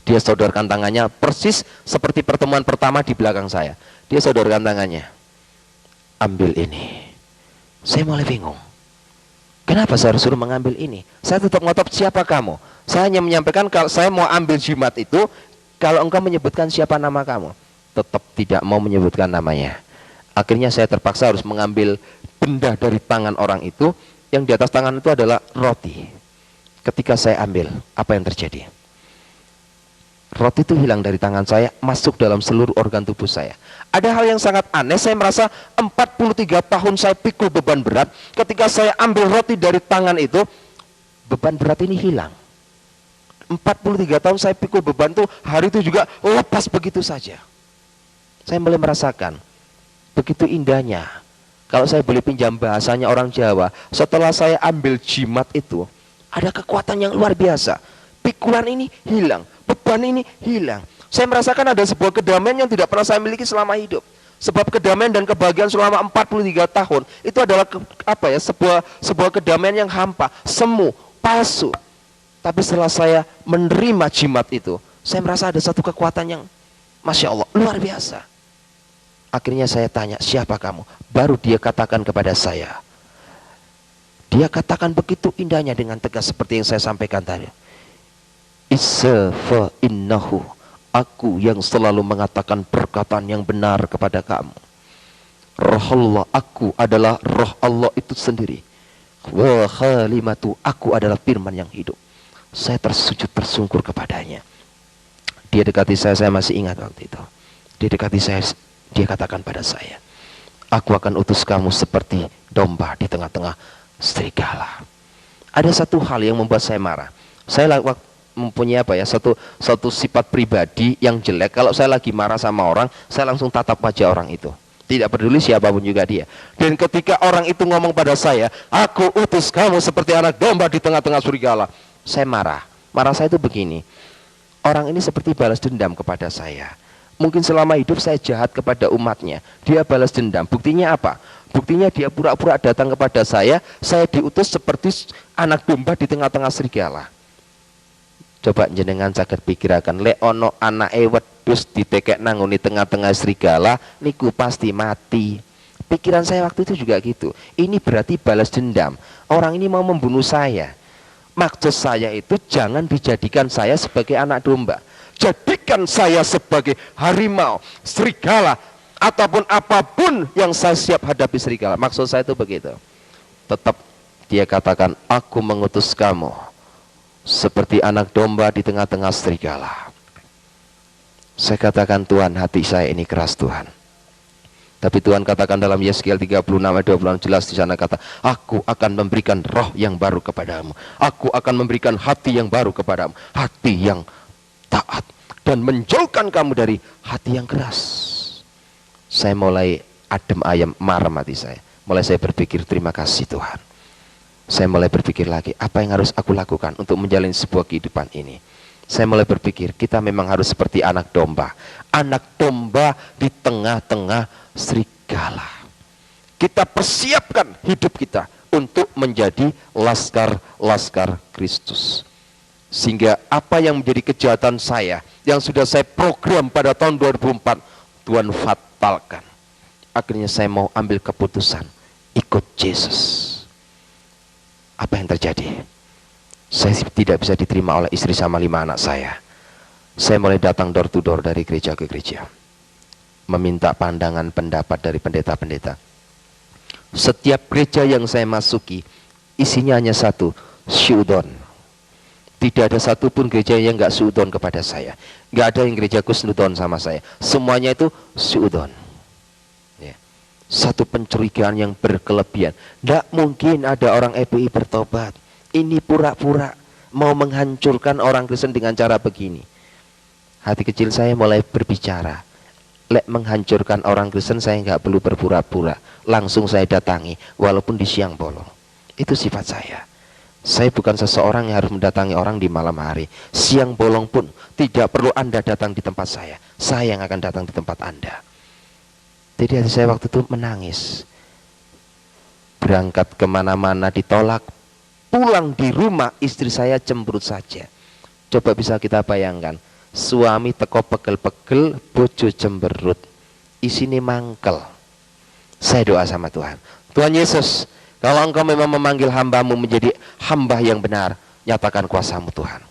B: Dia sodorkan tangannya persis seperti pertemuan pertama di belakang saya. Dia sodorkan tangannya. Ambil ini. Saya mulai bingung. Kenapa saya harus suruh mengambil ini? Saya tetap ngotot, siapa kamu? Saya hanya menyampaikan kalau saya mau ambil jimat itu, kalau engkau menyebutkan siapa nama kamu. Tetap tidak mau menyebutkan namanya. Akhirnya saya terpaksa harus mengambil benda dari tangan orang itu. Yang di atas tangan itu adalah roti. Ketika saya ambil, apa yang terjadi? Roti itu hilang dari tangan saya, masuk dalam seluruh organ tubuh saya. Ada hal yang sangat aneh, saya merasa 43 tahun saya pikul beban berat. Ketika saya ambil roti dari tangan itu, beban berat ini hilang. 43 tahun saya pikul beban itu, hari itu juga lepas begitu saja. Saya mulai merasakan begitu indahnya. Kalau saya boleh pinjam bahasanya orang Jawa, setelah saya ambil jimat itu, ada kekuatan yang luar biasa. Pikulan ini hilang, beban ini hilang. Saya merasakan ada sebuah kedamaian yang tidak pernah saya miliki selama hidup. Sebab kedamaian dan kebahagiaan selama 43 tahun itu adalah sebuah kedamaian yang hampa, semu, palsu. Tapi setelah saya menerima jimat itu, saya merasa ada satu kekuatan yang Masya Allah, luar biasa. Akhirnya saya tanya, siapa kamu? Baru dia katakan kepada saya. Dia katakan begitu indahnya dengan tegas seperti yang saya sampaikan tadi. Isa fa innahu, aku yang selalu mengatakan perkataan yang benar kepada kamu. Roh Allah, aku adalah roh Allah itu sendiri. Wa khalimatu, aku adalah firman yang hidup. Saya tersujud tersungkur kepadanya. Dia dekati saya masih ingat waktu itu. Dia dekati saya, dia katakan pada saya, aku akan utus kamu seperti domba di tengah-tengah serigala. Ada satu hal yang membuat saya marah. Saya mempunyai satu sifat pribadi yang jelek. Kalau saya lagi marah sama orang, saya langsung tatap wajah orang itu. Tidak peduli siapapun juga dia. Dan ketika orang itu ngomong pada saya, aku utus kamu seperti anak domba di tengah-tengah serigala, saya marah. Marah saya itu begini. Orang ini seperti balas dendam kepada saya. Mungkin selama hidup saya jahat kepada umatnya. Dia balas dendam. Buktinya apa? Buktinya dia pura-pura datang kepada saya diutus seperti anak domba di tengah-tengah serigala. Coba jenengan saged pikiraken, lek ono anake wedhus ditekek nangoni tengah-tengah serigala, niku pasti mati. Pikiran saya waktu itu juga gitu. Ini berarti balas dendam. Orang ini mau membunuh saya. Maksud saya itu jangan dijadikan saya sebagai anak domba. jadikan saya sebagai harimau, serigala, ataupun apapun yang saya siap hadapi serigala. Maksud saya itu begitu. Tetap dia katakan, aku mengutus kamu seperti anak domba di tengah-tengah serigala. Saya katakan, Tuhan, hati saya ini keras, Tuhan. Tapi Tuhan katakan dalam Yeskiel 36 ayat 26 jelas di sana kata, aku akan memberikan roh yang baru kepadamu. Aku akan memberikan hati yang baru kepadamu. Hati yang taat. Dan menjauhkan kamu dari hati yang keras. Saya mulai adem ayam, marah hati saya. Mulai saya berpikir, terima kasih Tuhan. Saya mulai berpikir lagi, apa yang harus aku lakukan untuk menjalani sebuah kehidupan ini. Saya mulai berpikir, kita memang harus seperti anak domba. Anak domba di tengah-tengah serigala. Kita persiapkan hidup kita untuk menjadi laskar-laskar Kristus. Sehingga apa yang menjadi kejahatan saya, yang sudah saya program pada tahun 2004, Tuhan fatalkan. Akhirnya saya mau ambil keputusan, ikut Yesus. Apa yang terjadi? Saya tidak bisa diterima oleh istri sama 5 anak saya. Saya mulai datang door to door dari gereja ke gereja, meminta pandangan pendapat dari pendeta-pendeta. Setiap gereja yang saya masuki, isinya hanya satu, syudon. Tidak ada satupun gereja yang nggak syudon kepada saya. Nggak ada yang gereja kusnudon sama saya. Semuanya itu syudon. Ya. Satu pencurigaan yang berkelebihan. Nggak mungkin ada orang EPI bertobat. Ini pura-pura mau menghancurkan orang Kristen dengan cara begini. Hati kecil saya mulai berbicara. Lek menghancurkan orang Kristen saya nggak perlu berpura-pura. Langsung saya datangi walaupun di siang bolong. Itu sifat saya. Saya bukan seseorang yang harus mendatangi orang di malam hari. Siang bolong pun tidak perlu Anda datang di tempat saya. Saya yang akan datang di tempat Anda. Jadi hati saya waktu itu menangis. Berangkat kemana-mana ditolak. Pulang di rumah istri saya cemberut saja. Coba bisa kita bayangkan. Suami teko pegel-pegel, bojo cemberut. Isine mangkel. Saya doa sama Tuhan. Tuhan Yesus, kalau engkau memang memanggil hambamu menjadi hamba yang benar, nyatakan kuasamu Tuhan.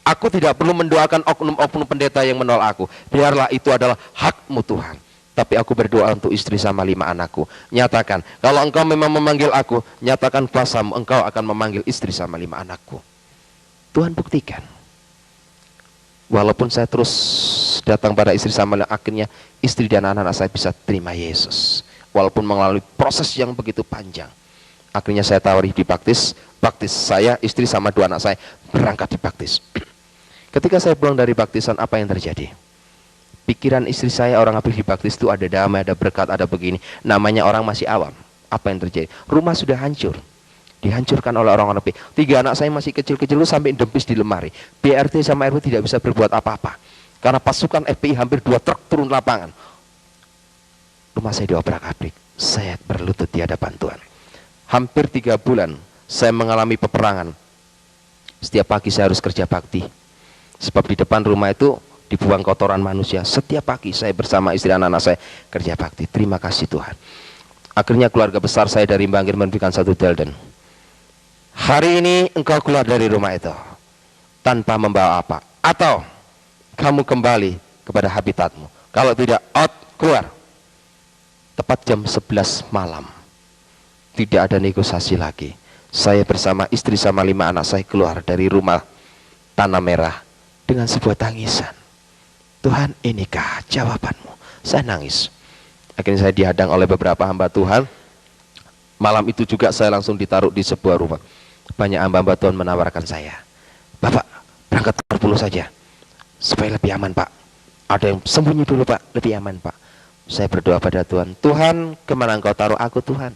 B: Aku tidak perlu mendoakan oknum-oknum pendeta yang menolak aku. Biarlah itu adalah hakmu Tuhan. Tapi aku berdoa untuk istri sama 5 anakku. Nyatakan, kalau engkau memang memanggil aku, nyatakan kuasamu, engkau akan memanggil istri sama 5 anakku. Tuhan buktikan. Walaupun saya terus datang pada istri sama, akhirnya istri dan anak-anak saya bisa terima Yesus. Walaupun melalui proses yang begitu panjang. Akhirnya saya tawari dibaptis, baptis saya, istri sama 2 anak saya berangkat dibaptis. Ketika saya pulang dari baptisan, apa yang terjadi? Pikiran istri saya, orang habis dibaptis itu ada damai, ada berkat, ada begini. Namanya orang masih awam. Apa yang terjadi? Rumah sudah hancur. Dihancurkan oleh orang-orang EPI. 3 anak saya masih kecil-kecil itu sampai dempis di lemari. BRT sama RW tidak bisa berbuat apa-apa. Karena pasukan FPI hampir 2 truk turun lapangan. Rumah saya diobrak-abrik. Saya berlutut di hadapan Tuhan. Hampir 3 bulan saya mengalami peperangan. Setiap pagi saya harus kerja bakti. Sebab di depan rumah itu dibuang kotoran manusia. Setiap pagi saya bersama istri anak-anak saya kerja bakti. Terima kasih Tuhan. Akhirnya keluarga besar saya dari Bangkir memberikan 1 delden. Hari ini engkau keluar dari rumah itu tanpa membawa apa. Atau kamu kembali kepada habitatmu. Kalau tidak, out, keluar. Tepat jam 11 malam. Tidak ada negosiasi lagi. Saya bersama istri sama 5 anak saya keluar dari rumah Tanah Merah dengan sebuah tangisan. Tuhan, inikah jawabanmu? Saya nangis. Akhirnya saya dihadang oleh beberapa hamba Tuhan. Malam itu juga saya langsung ditaruh di sebuah rumah. Banyak hamba-hamba Tuhan menawarkan saya, Bapak berangkat dulu saja supaya lebih aman Pak. Ada yang sembunyi dulu Pak, lebih aman Pak. Saya berdoa pada Tuhan, Tuhan kemana engkau taruh aku Tuhan?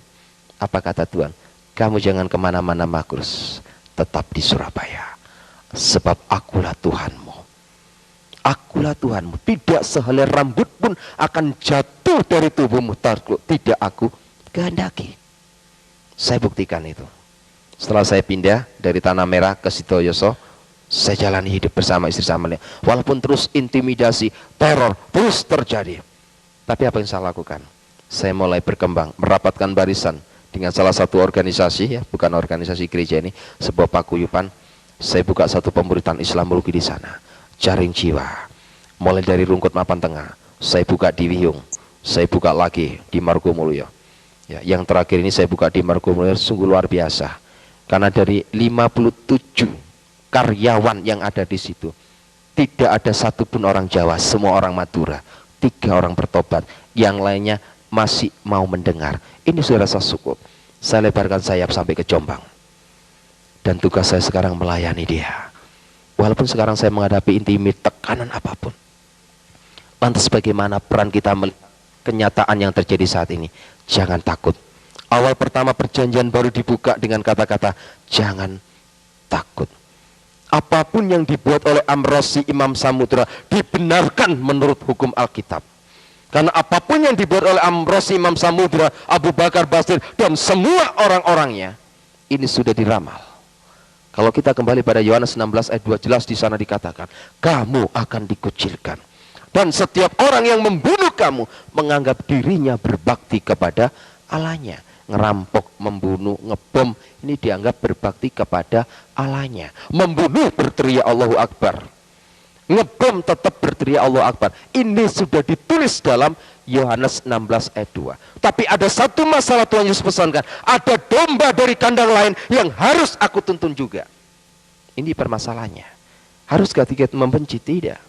B: Apa kata Tuhan? Kamu jangan kemana-mana Markus, tetap di Surabaya. Sebab akulah Tuhanmu. Akulah Tuhanmu. Tidak sehelai rambut pun akan jatuh dari tubuhmu. Tidak aku kehendaki. Saya buktikan itu. Setelah saya pindah dari Tanah Merah ke Sidoyoso, saya jalani hidup bersama istri sama. Walaupun terus intimidasi, teror terus terjadi. Tapi apa yang saya lakukan? Saya mulai berkembang, merapatkan barisan dengan salah satu organisasi, ya, bukan organisasi gereja ini, sebuah paguyuban. Saya buka satu pemuritan Islamologi di sana. Jaring jiwa. Mulai dari Rungkut Mapan Tengah, saya buka di Wiyung, saya buka lagi di Margomulyo. Ya, yang terakhir ini saya buka di Margomulyo, sungguh luar biasa. Karena dari 57 karyawan yang ada di situ, tidak ada satupun orang Jawa, semua orang Madura. 3 orang bertobat, yang lainnya masih mau mendengar. Ini sudah rasa cukup. Saya lebarkan sayap sampai ke Jombang. Dan tugas saya sekarang melayani dia. Walaupun sekarang saya menghadapi intimid, tekanan apapun. Lantas bagaimana peran kita melihat kenyataan yang terjadi saat ini? Jangan takut. Awal pertama perjanjian baru dibuka dengan kata-kata jangan takut. Apapun yang dibuat oleh Amrosi Imam Samudra dibenarkan menurut hukum Alkitab. Karena apapun yang dibuat oleh Amrosi Imam Samudra, Abu Bakar Basir, dan semua orang-orangnya, ini sudah diramal. Kalau kita kembali pada Yohanes 16 ayat 2, jelas di sana dikatakan, kamu akan dikucilkan. Dan setiap orang yang membunuh kamu menganggap dirinya berbakti kepada Allahnya. Ngerampok, membunuh, ngebom, ini dianggap berbakti kepada Allahnya. Membunuh berteriak Allahu Akbar, ngebom tetap berteriak Allahu Akbar. Ini sudah ditulis dalam Yohanes 16 ayat 2. Tapi ada satu masalah Tuhan Yesus pesankan, ada domba dari kandang lain yang harus aku tuntun juga. Ini permasalahannya. Haruskah kita membenci? Tidak.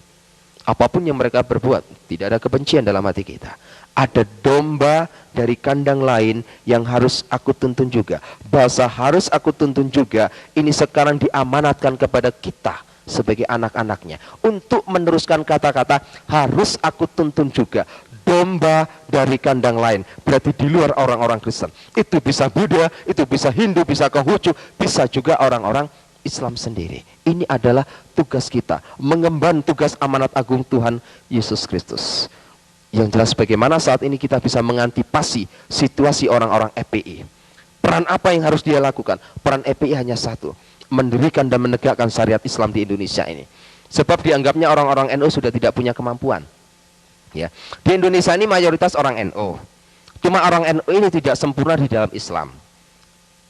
B: Apapun yang mereka berbuat, tidak ada kebencian dalam hati kita. Ada domba dari kandang lain yang harus aku tuntun juga. Bahasa harus aku tuntun juga, ini sekarang diamanatkan kepada kita sebagai anak-anaknya. Untuk meneruskan kata-kata harus aku tuntun juga. Domba dari kandang lain, berarti di luar orang-orang Kristen. Itu bisa Buddha, itu bisa Hindu, bisa Konghucu, bisa juga orang-orang Islam sendiri. Ini adalah tugas kita, mengemban tugas amanat agung Tuhan Yesus Kristus. Yang jelas bagaimana saat ini kita bisa mengantisipasi situasi orang-orang FPI. Peran apa yang harus dia lakukan? Peran FPI hanya satu, mendirikan dan menegakkan syariat Islam di Indonesia ini. Sebab dianggapnya orang-orang NU sudah tidak punya kemampuan. Ya, di Indonesia ini mayoritas orang NU. Cuma orang NU ini tidak sempurna di dalam Islam.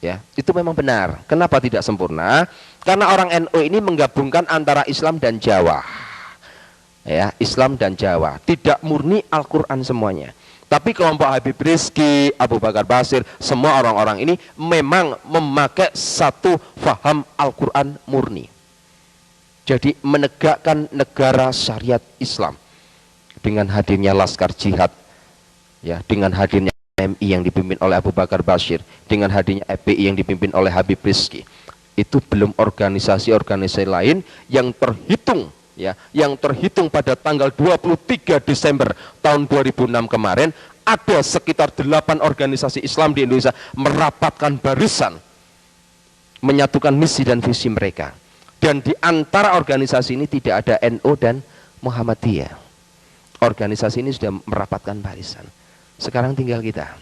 B: Ya, itu memang benar. Kenapa tidak sempurna? Karena orang NU ini menggabungkan antara Islam dan Jawa. Ya, Islam dan Jawa, tidak murni Al-Qur'an semuanya. Tapi kelompok Habib Rizki, Abu Bakar Basir, semua orang-orang ini memang memakai satu faham Al-Qur'an murni. Jadi menegakkan negara syariat Islam dengan hadirnya Laskar Jihad, ya, dengan hadirnya MI yang dipimpin oleh Abu Bakar Basir, dengan hadirnya FPI yang dipimpin oleh Habib Rizki. Itu belum organisasi-organisasi lain yang terhitung, ya, yang terhitung pada tanggal 23 Desember tahun 2006 kemarin, ada sekitar 8 organisasi Islam di Indonesia merapatkan barisan, menyatukan misi dan visi mereka. Dan di antara organisasi ini tidak ada NU dan Muhammadiyah. Organisasi ini sudah merapatkan barisan. Sekarang tinggal kita.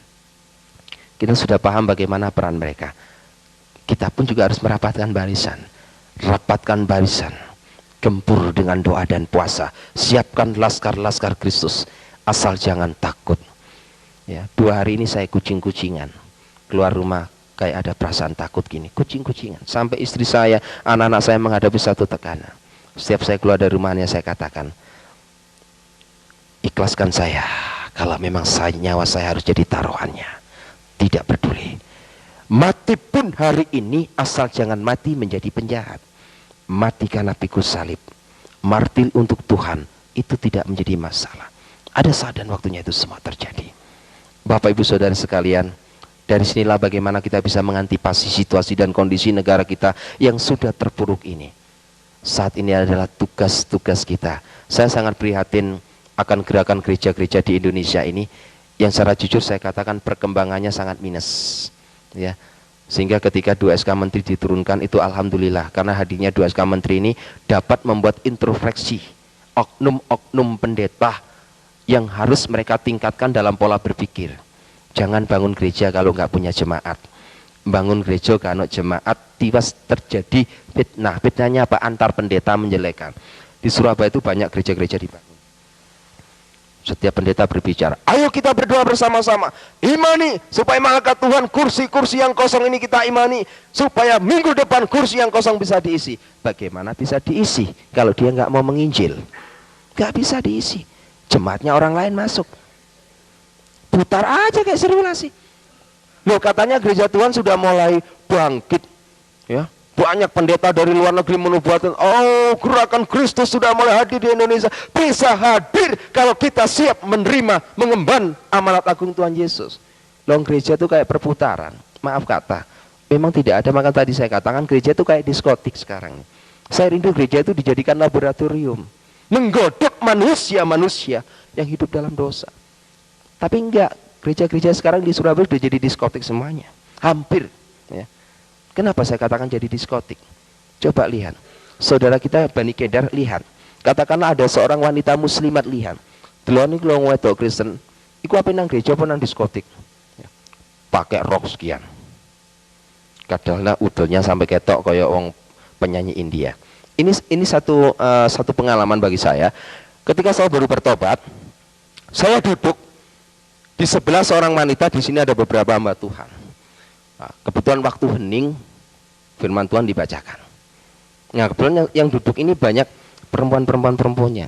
B: Kita sudah paham bagaimana peran mereka. Kita pun juga harus merapatkan barisan. Rapatkan barisan. Gempur dengan doa dan puasa. Siapkan laskar-laskar Kristus. Asal jangan takut. Ya, 2 hari ini saya kucing-kucingan. Keluar rumah kayak ada perasaan takut gini. Kucing-kucingan. Sampai istri saya, anak-anak saya menghadapi satu tekanan. Setiap saya keluar dari rumahnya saya katakan, ikhlaskan saya. Kalau memang nyawa saya harus jadi taruhannya, tidak peduli. Mati pun hari ini asal jangan mati menjadi penjahat. Mati karena pikul salib, martir untuk Tuhan, itu tidak menjadi masalah. Ada saat dan waktunya itu semua terjadi. Bapak Ibu Saudara sekalian, dari sinilah bagaimana kita bisa mengantisipasi situasi dan kondisi negara kita yang sudah terpuruk ini. Saat ini adalah tugas-tugas kita. Saya sangat prihatin akan gerakan gereja-gereja di Indonesia ini yang secara jujur saya katakan perkembangannya sangat minus, ya. Sehingga ketika 2 SK Menteri diturunkan itu alhamdulillah, karena hadirnya 2 SK Menteri ini dapat membuat introspeksi oknum-oknum pendeta yang harus mereka tingkatkan dalam pola berpikir. Jangan bangun gereja kalau nggak punya jemaat. Bangun gereja kalau jemaat tiwas terjadi fitnah. Fitnahnya apa? Antar pendeta menjelekan. Di Surabaya itu banyak gereja-gereja dibangun. Setiap pendeta berbicara, ayo kita berdoa bersama-sama, imani supaya malaikat Tuhan kursi-kursi yang kosong ini kita imani, supaya minggu depan kursi yang kosong bisa diisi. Bagaimana bisa diisi kalau dia nggak mau menginjil? Gak bisa diisi. Jemaatnya orang lain masuk. Putar aja kayak sirkulasi. Loh, katanya gereja Tuhan sudah mulai bangkit, ya. Banyak pendeta dari luar negeri menubuatkan, oh, gerakan Kristus sudah mulai hadir di Indonesia. Bisa hadir kalau kita siap menerima, mengemban amanat agung Tuhan Yesus. Loh, gereja itu kayak perputaran. Maaf kata, memang tidak ada. Maka tadi saya katakan gereja itu kayak diskotik sekarang. Saya rindu gereja itu dijadikan laboratorium, menggodok manusia-manusia yang hidup dalam dosa. Tapi enggak, gereja-gereja sekarang di Surabaya sudah jadi diskotik semuanya. Hampir, ya. Kenapa saya katakan jadi diskotik? Coba lihat, saudara kita Bani Kedar, lihat. Katakanlah ada seorang wanita muslimat, lihat. Delon iki wong wedok Kristen, iku apa nang gereja apa nang diskotik? Ya. Pakai rok sekian. Kadanglah udolnya sampai ketok kayak wong penyanyi India. Ini satu pengalaman bagi saya. Ketika saya baru bertobat, saya duduk di sebelah seorang wanita. Di sini ada beberapa hamba Tuhan. Nah, kebetulan waktu hening, firman Tuhan dibacakan. Nah, kebetulan yang duduk ini banyak perempuannya.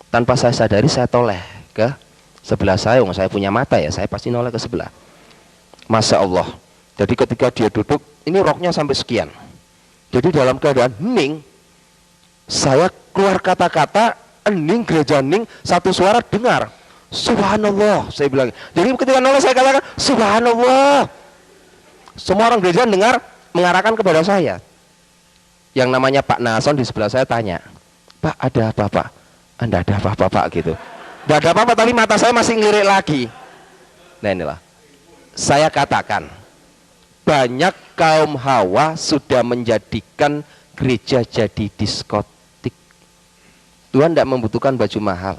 B: Tanpa saya sadari, saya toleh ke sebelah saya. Saya punya mata ya, saya pasti noleh ke sebelah. Masya Allah. Jadi ketika dia duduk, ini roknya sampai sekian. Jadi dalam keadaan hening, saya keluar kata-kata, hening, gereja hening, satu suara dengar, Subhanallah, saya bilang. Jadi ketika noleh saya katakan, Subhanallah. Semua orang gereja dengar, mengarahkan kepada saya. Yang namanya Pak Nason di sebelah saya tanya, Pak, ada apa Pak? Anda ada apa Pak gitu. Tidak ada apa-apa, tapi mata saya masih ngelirik lagi. Nah inilah, saya katakan, banyak kaum Hawa sudah menjadikan gereja jadi diskotik. Tuhan tidak membutuhkan baju mahal,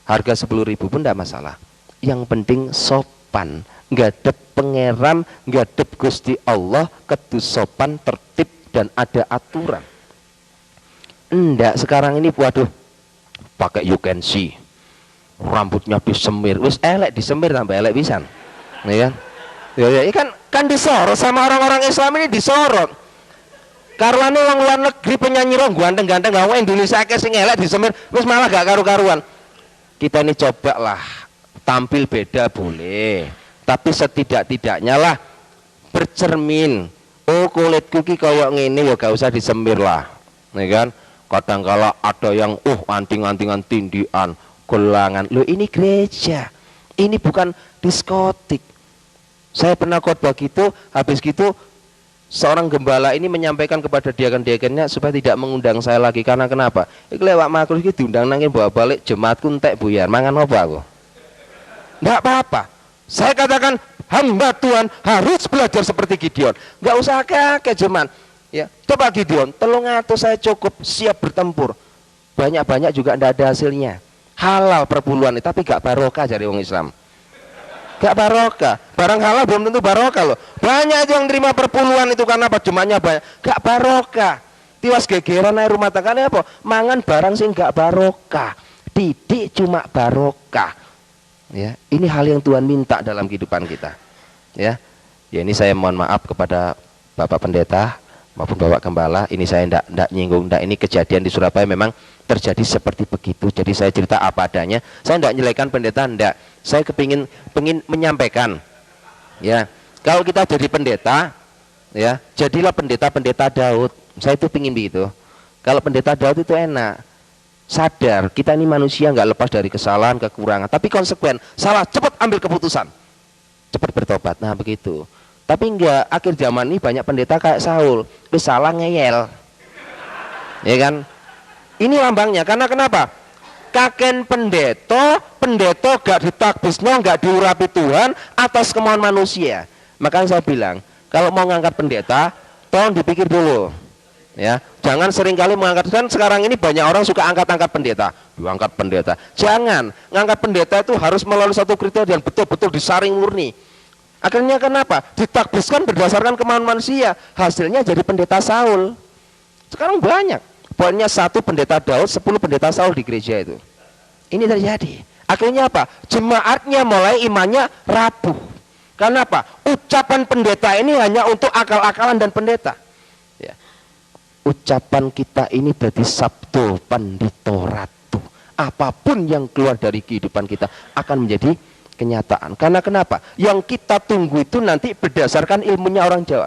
B: harga 10.000 pun tidak masalah. Yang penting sopan, ngadep pangeran, ngadep Gusti Allah, kudu sopan, tertib, dan ada aturan. Enggak, sekarang ini waduh, pakai you can see, rambutnya disemir, wis elek disemir tambah elek pisan. Ya kan? Ya kan disorot sama orang-orang Islam ini, disorot. Karuane wong luar negeri penyanyi rong ganteng-ganteng, wong Indonesia akeh sing elek disemir, wis malah gak karu-karuan. Kita ini cobalah tampil beda boleh, tapi setidak-tidaknya lah bercermin. Oh, kulitku ki kaya ngene ya gak usah disemir lah. Ya kan? Kadang kala ada yang anting-antingan tindian, gelangan. Loh, ini gereja. Ini bukan diskotik. Saya pernah khotbah gitu, habis gitu seorang gembala ini menyampaikan kepada diaken-diakennya supaya tidak mengundang saya lagi. Karena kenapa? Iki lewat makhluk iki diundang nangin bawa balik jemaatku entek buyar. Mangan apa aku? Enggak apa-apa. Saya katakan hamba Tuhan harus belajar seperti Gideon. Enggak usah akeh jemaat. Ya, coba Gideon, 300 saya cukup siap bertempur. Banyak-banyak juga enggak ada hasilnya. Halal perpuluhan, tapi gak barokah dari orang Islam. Gak barokah. Barang halal belum tentu barokah loh. Banyak aja yang terima perpuluhan itu karena apa? Jemaahnya banyak. Gak barokah. Tiwas gegeran air rumah tangganya apa? Mangan barang sing gak barokah. Didik cuma barokah. Ya, ini hal yang Tuhan minta dalam kehidupan kita. Ya, ini saya mohon maaf kepada Bapak Pendeta maupun Bapak Gembala. Ini saya ndak nyinggung, ini kejadian di Surabaya memang terjadi seperti begitu. Jadi saya cerita apa adanya. Saya ndak nyelekan pendeta, ndak. Saya pengen menyampaikan, ya, kalau kita jadi pendeta, ya, jadilah pendeta Daud. Saya itu pengen begitu. Kalau pendeta Daud itu enak, sadar kita ini manusia nggak lepas dari kesalahan, kekurangan, tapi konsekuen. Salah, cepat ambil keputusan, cepat bertobat. Nah begitu. Tapi enggak, akhir zaman ini banyak pendeta kayak Saul, salah ngeyel, ya kan? Ini lambangnya. Karena kenapa? Kaken pendeta gak ditakbisno, gak diurapi Tuhan atas kemauan manusia. Makanya saya bilang, kalau mau ngangkat pendeta, tolong dipikir dulu. Ya, jangan seringkali mengangkat. Kan sekarang ini banyak orang suka angkat-angkat pendeta. Diangkat pendeta. Jangan, ngangkat pendeta itu harus melalui satu kriteria yang betul-betul disaring murni. Akhirnya kenapa? Ditakbiskan berdasarkan kemauan manusia. Hasilnya jadi pendeta Saul. Sekarang banyak. Pokoknya 1 pendeta Daud, 10 pendeta Saul di gereja itu. Ini terjadi. Akhirnya apa? Jemaatnya mulai imannya rapuh. Karena apa? Ucapan pendeta ini hanya untuk akal-akalan dan pendeta. Ya. Ucapan kita ini berarti sabdo pandito ratu. apapun yang keluar dari kehidupan kita akan menjadi kenyataan. Karena kenapa? Yang kita tunggu itu nanti berdasarkan ilmunya orang Jawa.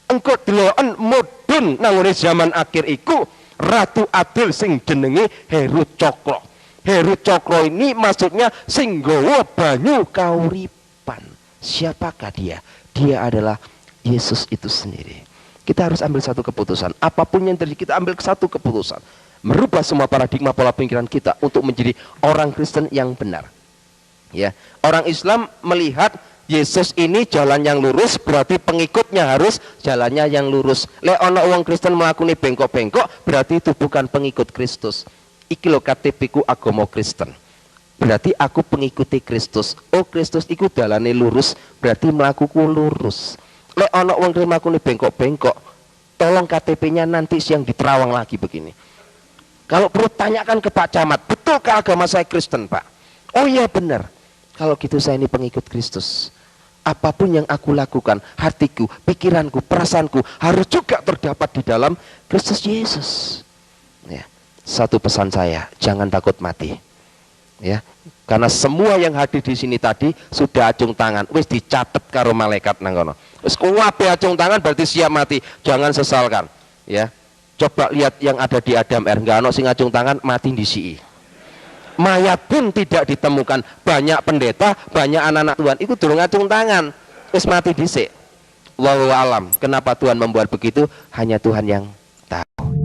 B: Engko deloken mudhun nanggone zaman akhir iku Ratu Adil sing jenenge Heru Cokro. Heru Cokro ini maksudnya sing nggawa banyu kauripan. Siapakah dia? Dia adalah Yesus itu sendiri. Kita harus ambil satu keputusan. Apapun yang terjadi, kita ambil satu keputusan. Merubah semua paradigma pola pikiran kita untuk menjadi orang Kristen yang benar. Ya, orang Islam melihat Yesus ini jalan yang lurus, berarti pengikutnya harus jalannya yang lurus. Lek ana wong Kristen mlakune bengkok-bengkok, berarti itu bukan pengikut Kristus. Iki lho KTP ku agama Kristen. Berarti aku pengikuti Kristus. Oh, Kristus iku dalane lurus, berarti mlakuku lurus. Lek ana wong mlakune bengkok-bengkok, tolong KTP-nya nanti siang diterawang lagi begini. Kalau perlu tanyakan ke Pak Camat, betulkah agama saya Kristen, Pak? Oh iya benar. Kalau gitu saya ini pengikut Kristus. Apapun yang aku lakukan, hatiku, pikiranku, perasaanku harus juga terdapat di dalam Kristus Yesus. Ya. Satu pesan saya, jangan takut mati. Ya. Karena semua yang hadir di sini tadi sudah acung tangan, wis dicatat karo malaikat nang kono. Wis kuwabe acung tangan berarti siap mati. Jangan sesalkan. Ya. Coba lihat yang ada di Adam R, enggak ono sing acung tangan mati ndisiki. Mayat pun tidak ditemukan. Banyak pendeta, banyak anak-anak Tuhan itu durung ngacung tangan, wis mati dhisik. Wallahu alam. Kenapa Tuhan membuat begitu? Hanya Tuhan yang tahu.